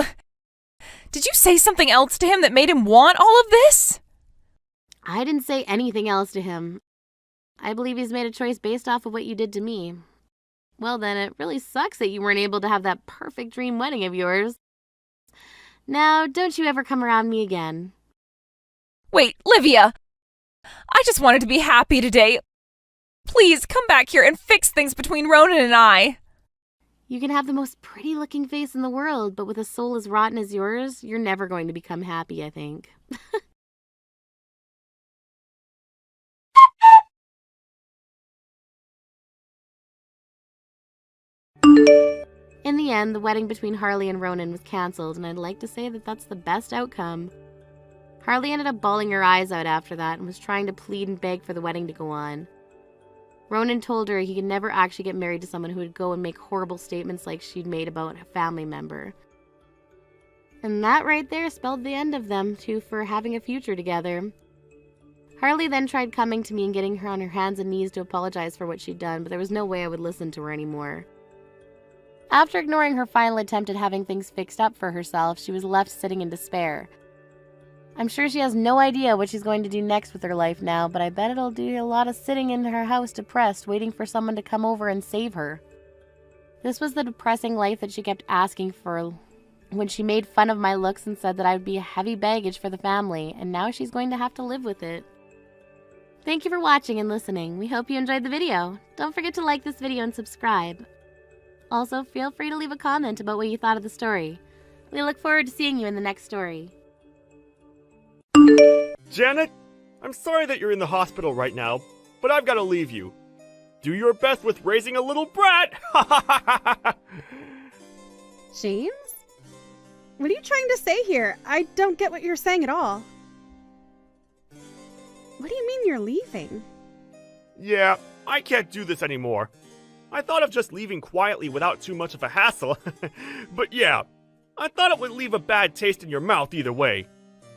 Did you say something else to him that made him want all of this? I didn't say anything else to him. I believe he's made a choice based off of what you did to me. Well then, it really sucks that you weren't able to have that perfect dream wedding of yours. Now, don't you ever come around me again. Wait, Livia! I just wanted to be happy today. Please, come back here and fix things between Ronan and I. You can have the most pretty-looking face in the world, but with a soul as rotten as yours, you're never going to become happy, I think. In the end, the wedding between Harley and Ronan was cancelled, and I'd like to say that that's the best outcome. Harley ended up bawling her eyes out after that and was trying to plead and beg for the wedding to go on. Ronan told her he could never actually get married to someone who would go and make horrible statements like she'd made about a family member. And that right there spelled the end of them two for having a future together. Harley then tried coming to me and getting her on her hands and knees to apologize for what she'd done, but there was no way I would listen to her anymore. After ignoring her final attempt at having things fixed up for herself, she was left sitting in despair. I'm sure she has no idea what she's going to do next with her life now, but I bet it'll do a lot of sitting in her house depressed, waiting for someone to come over and save her. This was the depressing life that she kept asking for when she made fun of my looks and said that I would be a heavy baggage for the family, and now she's going to have to live with it. Thank you for watching and listening. We hope you enjoyed the video. Don't forget to like this video and subscribe. Also, feel free to leave a comment about what you thought of the story. We look forward to seeing you in the next story. Janet, I'm sorry that you're in the hospital right now, but I've got to leave you. Do your best with raising a little brat! James? What are you trying to say here? I don't get what you're saying at all. What do you mean you're leaving? Yeah, I can't do this anymore. I thought of just leaving quietly without too much of a hassle. But yeah, I thought it would leave a bad taste in your mouth either way.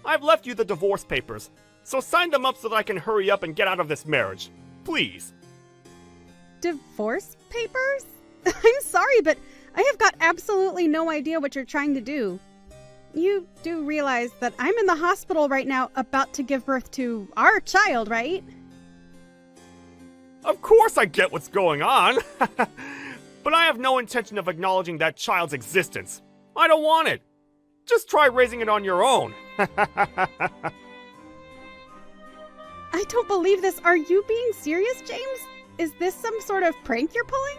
I've left you the divorce papers, so sign them up so that I can hurry up and get out of this marriage. Please. Divorce papers? I'm sorry, but I have got absolutely no idea what you're trying to do. You do realize that I'm in the hospital right now about to give birth to our child, right? Of course I get what's going on. But I have no intention of acknowledging that child's existence. I don't want it. Just try raising it on your own. I don't believe this. Are you being serious, James? Is this some sort of prank you're pulling?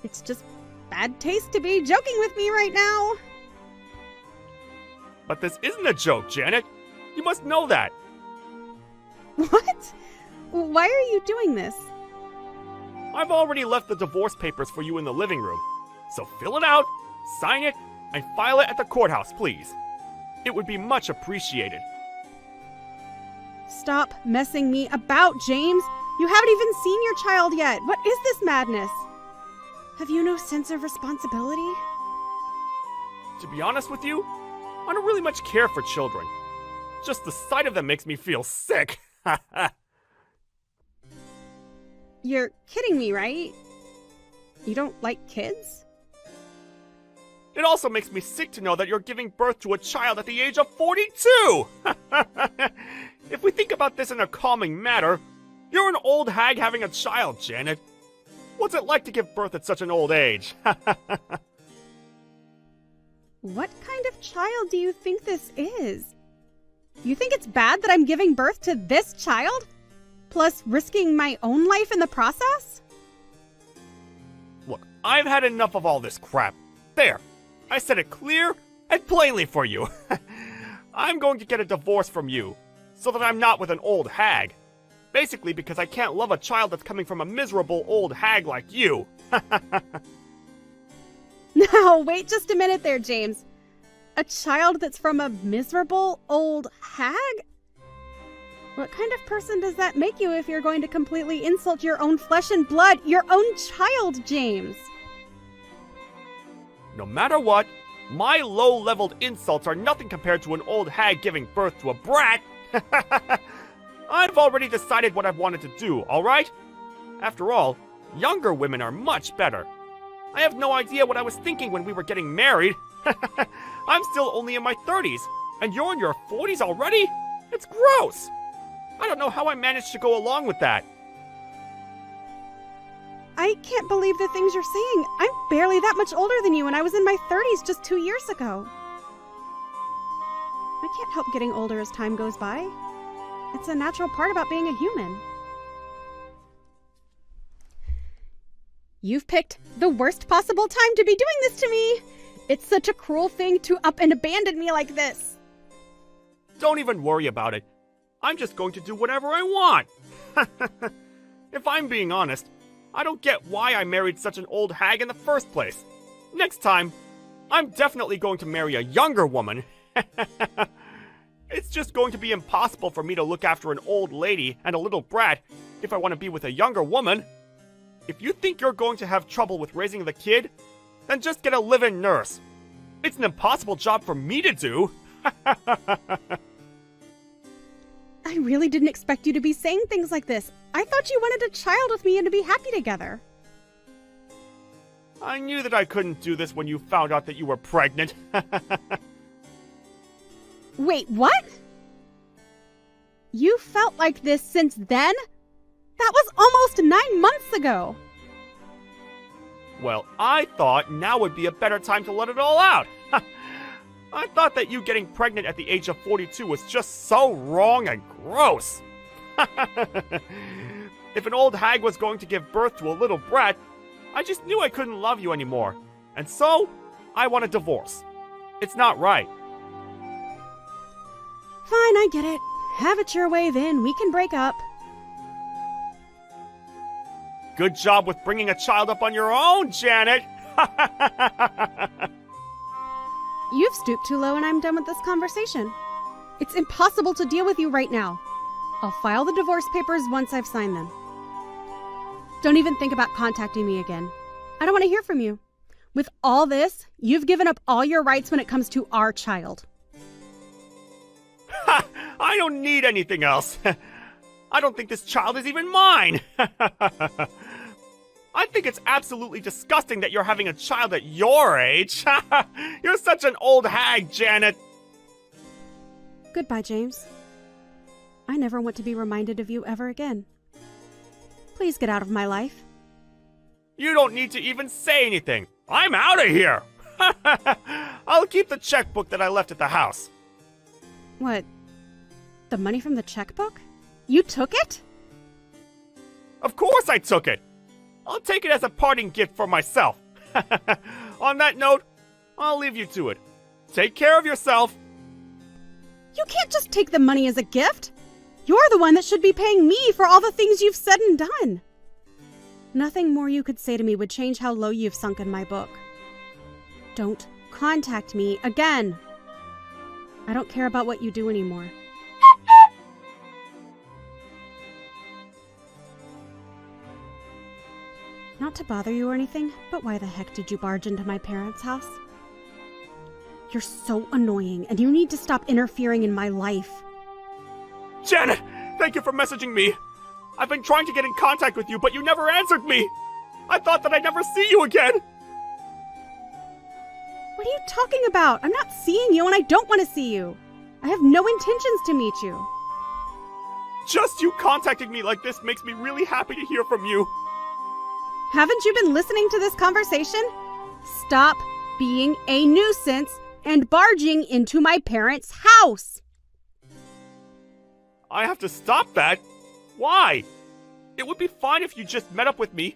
It's just bad taste to be joking with me right now. But this isn't a joke, Janet. You must know that. What? Why are you doing this? I've already left the divorce papers for you in the living room. So fill it out, sign it, and file it at the courthouse, please. It would be much appreciated. Stop messing me about, James. You haven't even seen your child yet. What is this madness? Have you no sense of responsibility? To be honest with you, I don't really much care for children. Just the sight of them makes me feel sick. You're kidding me, right? You don't like kids? It also makes me sick to know that you're giving birth to a child at the age of 42! If we think about this in a calming manner, you're an old hag having a child, Janet. What's it like to give birth at such an old age? What kind of child do you think this is? You think it's bad that I'm giving birth to this child? Plus risking my own life in the process? Look, I've had enough of all this crap. There, I said it clear and plainly for you. I'm going to get a divorce from you, so that I'm not with an old hag. Basically because I can't love a child that's coming from a miserable old hag like you. Now, wait just a minute there, James. A child that's from a miserable old hag? What kind of person does that make you if you're going to completely insult your own flesh and blood, your own child, James? No matter what, my low-leveled insults are nothing compared to an old hag giving birth to a brat. I've already decided what I've wanted to do, alright? After all, younger women are much better. I have no idea what I was thinking when we were getting married. I'm still only in my 30s, and you're in your 40s already? It's gross! I don't know how I managed to go along with that. I can't believe the things you're saying. I'm barely that much older than you, and I was in my 30s just 2 years ago. I can't help getting older as time goes by. It's a natural part about being a human. You've picked the worst possible time to be doing this to me. It's such a cruel thing to up and abandon me like this. Don't even worry about it. I'm just going to do whatever I want. If I'm being honest, I don't get why I married such an old hag in the first place. Next time, I'm definitely going to marry a younger woman. It's just going to be impossible for me to look after an old lady and a little brat if I want to be with a younger woman. If you think you're going to have trouble with raising the kid, then just get a live-in nurse. It's an impossible job for me to do. I really didn't expect you to be saying things like this. I thought you wanted a child with me and to be happy together. I knew that I couldn't do this when you found out that you were pregnant. Wait, what? You felt like this since then? That was almost 9 months ago. Well, I thought now would be a better time to let it all out. I thought that you getting pregnant at the age of 42 was just so wrong and gross. If an old hag was going to give birth to a little brat, I just knew I couldn't love you anymore. And so, I want a divorce. It's not right. Fine, I get it. Have it your way then. We can break up. Good job with bringing a child up on your own, Janet! You've stooped too low and I'm done with this conversation. It's impossible to deal with you right now. I'll file the divorce papers once I've signed them. Don't even think about contacting me again. I don't want to hear from you. With all this, you've given up all your rights when it comes to our child. Ha! I don't need anything else. I don't think this child is even mine. I think it's absolutely disgusting that you're having a child at your age. You're such an old hag, Janet. Goodbye, James. I never want to be reminded of you ever again. Please get out of my life. You don't need to even say anything. I'm out of here. I'll keep the checkbook that I left at the house. What? The money from the checkbook? You took it? Of course I took it. I'll take it as a parting gift for myself. On that note, I'll leave you to it. Take care of yourself. You can't just take the money as a gift. You're the one that should be paying me for all the things you've said and done. Nothing more you could say to me would change how low you've sunk in my book. Don't contact me again. I don't care about what you do anymore. Not to bother you or anything, but why the heck did you barge into my parents' house? You're so annoying, and you need to stop interfering in my life. Janet, thank you for messaging me. I've been trying to get in contact with you, but you never answered me. I thought that I'd never see you again! What are you talking about? I'm not seeing you and I don't want to see you. I have no intentions to meet you. Just you contacting me like this makes me really happy to hear from you. Haven't you been listening to this conversation? Stop being a nuisance and barging into my parents' house. I have to stop that? Why? It would be fine if you just met up with me.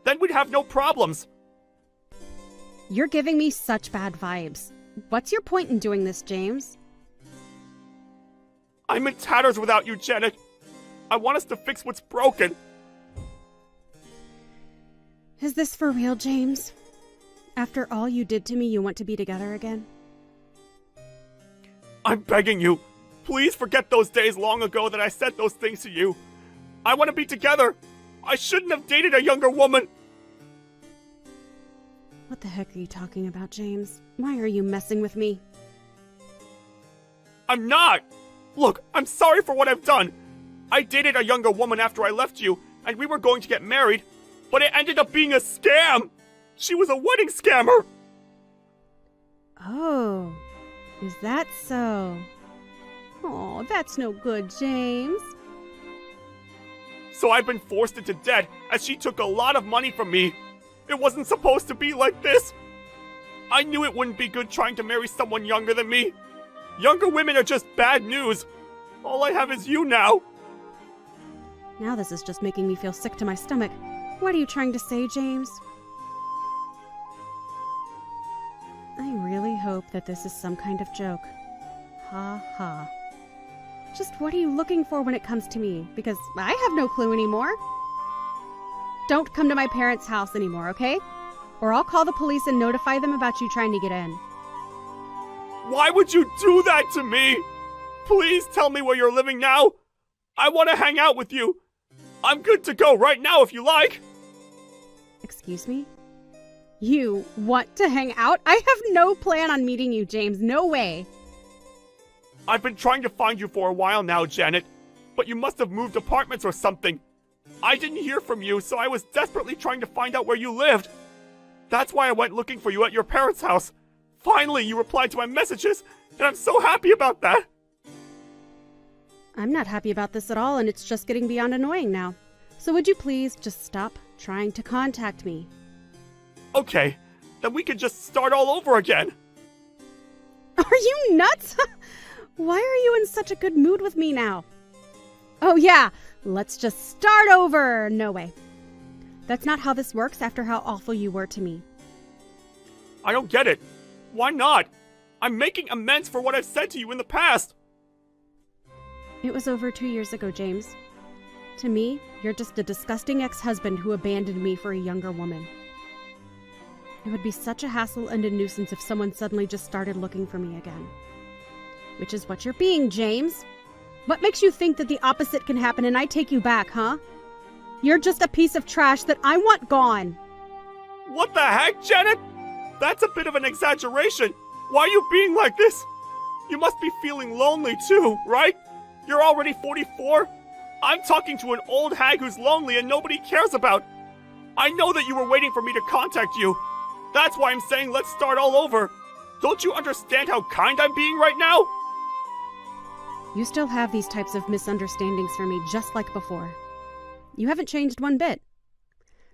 Then we'd have no problems. You're giving me such bad vibes. What's your point in doing this, James? I'm in tatters without you, Janet. I want us to fix what's broken. Is this for real, James? After all you did to me, you want to be together again? I'm begging you. Please forget those days long ago that I said those things to you. I want to be together. I shouldn't have dated a younger woman. What the heck are you talking about, James? Why are you messing with me? I'm not. Look, I'm sorry for what I've done. I dated a younger woman after I left you, and we were going to get married, but it ended up being a scam. She was a wedding scammer. Oh, is that so? Oh, that's no good, James. So I've been forced into debt as she took a lot of money from me. It wasn't supposed to be like this. I knew it wouldn't be good trying to marry someone younger than me. Younger women are just bad news. All I have is you now. Now this is just making me feel sick to my stomach. What are you trying to say, James? I really hope that this is some kind of joke. Ha ha. Just what are you looking for when it comes to me? Because I have no clue anymore. Don't come to my parents' house anymore, okay? Or I'll call the police and notify them about you trying to get in. Why would you do that to me? Please tell me where you're living now. I want to hang out with you. I'm good to go right now if you like. Excuse me? You want to hang out? I have no plan on meeting you, James. No way. I've been trying to find you for a while now, Janet, but you must have moved apartments or something. I didn't hear from you, so I was desperately trying to find out where you lived. That's why I went looking for you at your parents' house. Finally, you replied to my messages, and I'm so happy about that. I'm not happy about this at all, and it's just getting beyond annoying now. So would you please just stop trying to contact me? Okay, then we can just start all over again. Are you nuts? Why are you in such a good mood with me now? Oh yeah, let's just start over. No way. That's not how this works after how awful you were to me. I don't get it. Why not? I'm making amends for what I've said to you in the past. It was over 2 years ago, James. To me, you're just a disgusting ex-husband who abandoned me for a younger woman. It would be such a hassle and a nuisance if someone suddenly just started looking for me again. Which is what you're being, James. What makes you think that the opposite can happen and I take you back, huh? You're just a piece of trash that I want gone. What the heck, Janet? That's a bit of an exaggeration. Why are you being like this? You must be feeling lonely too, right? You're already 44? I'm talking to an old hag who's lonely and nobody cares about. I know that you were waiting for me to contact you. That's why I'm saying let's start all over. Don't you understand how kind I'm being right now? You still have these types of misunderstandings for me just like before. You haven't changed one bit.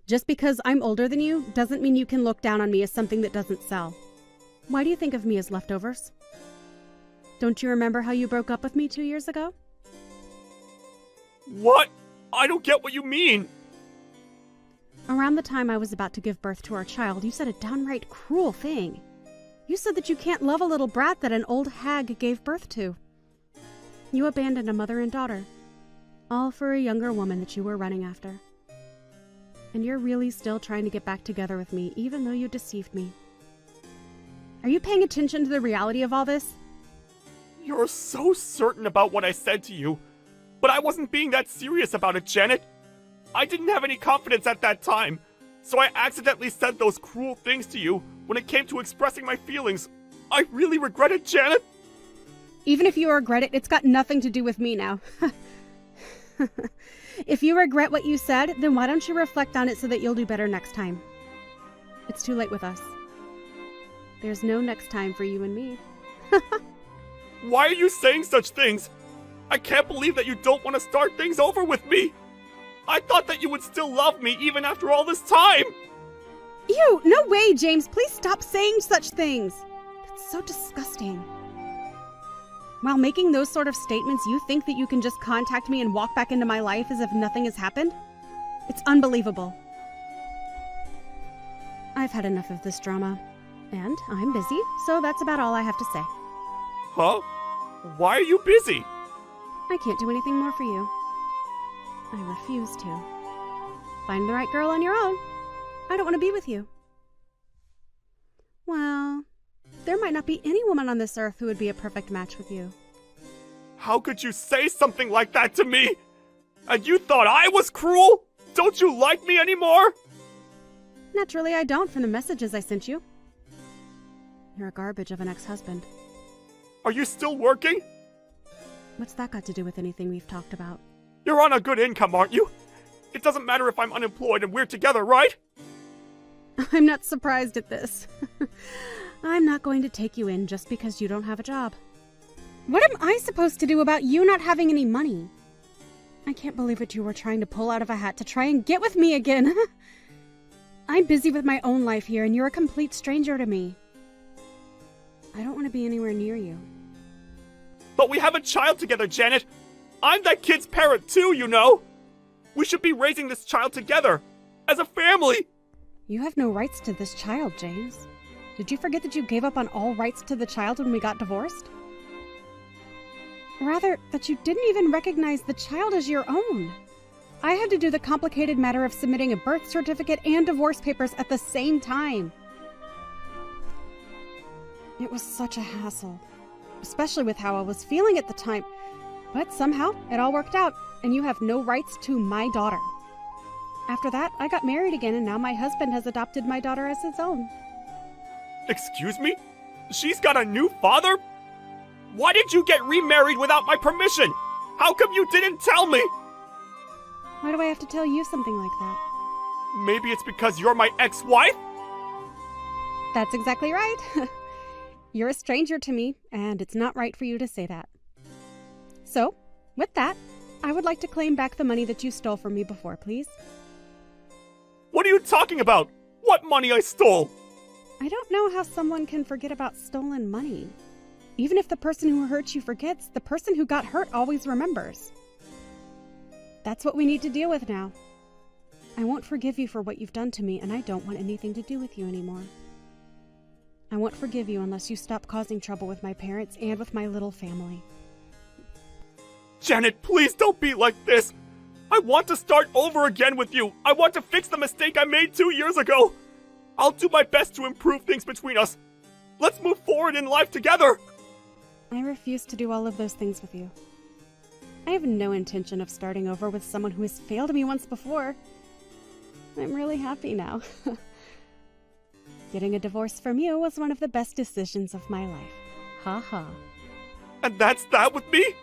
Just because I'm older than you doesn't mean you can look down on me as something that doesn't sell. Why do you think of me as leftovers? Don't you remember how you broke up with me 2 years ago? What? I don't get what you mean. Around the time I was about to give birth to our child, you said a downright cruel thing. You said that you can't love a little brat that an old hag gave birth to. You abandoned a mother and daughter, all for a younger woman that you were running after. And you're really still trying to get back together with me, even though you deceived me. Are you paying attention to the reality of all this? You're so certain about what I said to you, but I wasn't being that serious about it, Janet. I didn't have any confidence at that time, so I accidentally said those cruel things to you when it came to expressing my feelings. I really regret it, Janet. Even if you regret it, it's got nothing to do with me now. If you regret what you said, then why don't you reflect on it so that you'll do better next time? It's too late with us. There's no next time for you and me. Why are you saying such things? I can't believe that you don't want to start things over with me. I thought that you would still love me even after all this time. Ew, no way, James. Please stop saying such things. That's so disgusting. While making those sort of statements, you think that you can just contact me and walk back into my life as if nothing has happened? It's unbelievable. I've had enough of this drama. And I'm busy, so that's about all I have to say. Huh? Why are you busy? I can't do anything more for you. I refuse to. Find the right girl on your own. I don't want to be with you. Well, there might not be any woman on this earth who would be a perfect match with you. How could you say something like that to me? And you thought I was cruel? Don't you like me anymore? Naturally, I don't from the messages I sent you. You're a garbage of an ex-husband. Are you still working? What's that got to do with anything we've talked about? You're on a good income, aren't you? It doesn't matter if I'm unemployed and we're together, right? I'm not surprised at this. I'm not going to take you in just because you don't have a job. What am I supposed to do about you not having any money? I can't believe what you were trying to pull out of a hat to try and get with me again. I'm busy with my own life here and you're a complete stranger to me. I don't want to be anywhere near you. But we have a child together, Janet. I'm that kid's parent too, you know. We should be raising this child together, as a family. You have no rights to this child, James. Did you forget that you gave up on all rights to the child when we got divorced? Rather, that you didn't even recognize the child as your own. I had to do the complicated matter of submitting a birth certificate and divorce papers at the same time. It was such a hassle, especially with how I was feeling at the time. But somehow, it all worked out, and you have no rights to my daughter. After that, I got married again, and now my husband has adopted my daughter as his own. Excuse me? She's got a new father? Why did you get remarried without my permission? How come you didn't tell me? Why do I have to tell you something like that? Maybe it's because you're my ex-wife? That's exactly right. You're a stranger to me, and it's not right for you to say that. So, with that, I would like to claim back the money that you stole from me before, please. What are you talking about? What money I stole? I don't know how someone can forget about stolen money. Even if the person who hurt you forgets, the person who got hurt always remembers. That's what we need to deal with now. I won't forgive you for what you've done to me, and I don't want anything to do with you anymore. I won't forgive you unless you stop causing trouble with my parents and with my little family. Janet, please don't be like this. I want to start over again with you. I want to fix the mistake I made 2 years ago. I'll do my best to improve things between us. Let's move forward in life together. I refuse to do all of those things with you. I have no intention of starting over with someone who has failed me once before. I'm really happy now. Getting a divorce from you was one of the best decisions of my life. Ha ha. And that's that with me?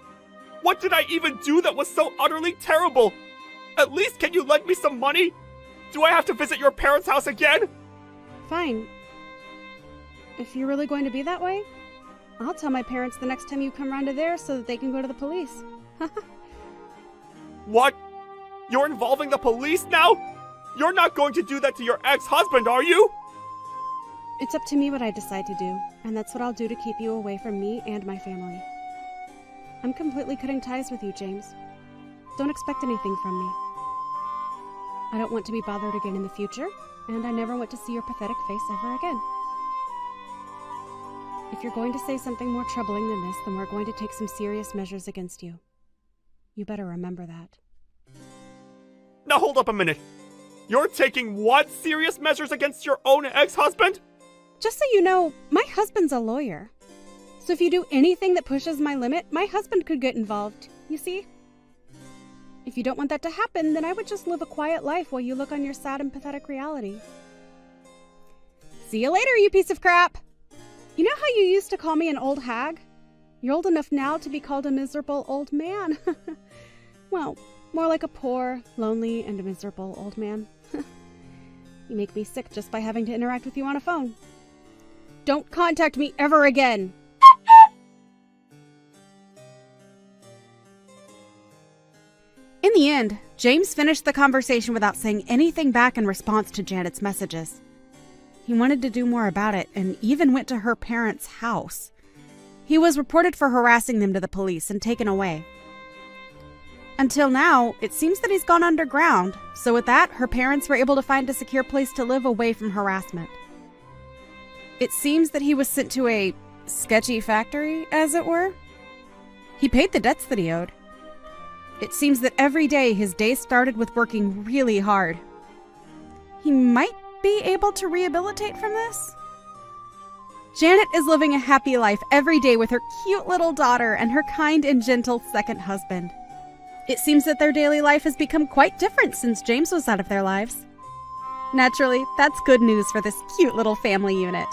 What did I even do that was so utterly terrible? At least can you lend me some money? Do I have to visit your parents' house again? Fine. If you're really going to be that way, I'll tell my parents the next time you come round to theirs so that they can go to the police. What? You're involving the police now? You're not going to do that to your ex-husband, are you? It's up to me what I decide to do, and that's what I'll do to keep you away from me and my family. I'm completely cutting ties with you, James. Don't expect anything from me. I don't want to be bothered again in the future, and I never want to see your pathetic face ever again. If you're going to say something more troubling than this, then we're going to take some serious measures against you. You better remember that. Now hold up a minute. You're taking what serious measures against your own ex-husband? Just so you know, my husband's a lawyer. So if you do anything that pushes my limit, my husband could get involved, you see? If you don't want that to happen, then I would just live a quiet life while you look on your sad and pathetic reality. See you later, you piece of crap! You know how you used to call me an old hag? You're old enough now to be called a miserable old man. Well, More like a poor, lonely, and miserable old man. You make me sick just by having to interact with you on a phone. Don't contact me ever again! In the end, James finished the conversation without saying anything back in response to Janet's messages. He wanted to do more about it and even went to her parents' house. He was reported for harassing them to the police and taken away. Until now, it seems that he's gone underground, so with that, her parents were able to find a secure place to live away from harassment. It seems that he was sent to a sketchy factory, as it were. He paid the debts that he owed. It seems that every day his day started with working really hard. He might be able to rehabilitate from this? Janet is living a happy life every day with her cute little daughter and her kind and gentle second husband. It seems that their daily life has become quite different since James was out of their lives. Naturally, that's good news for this cute little family unit.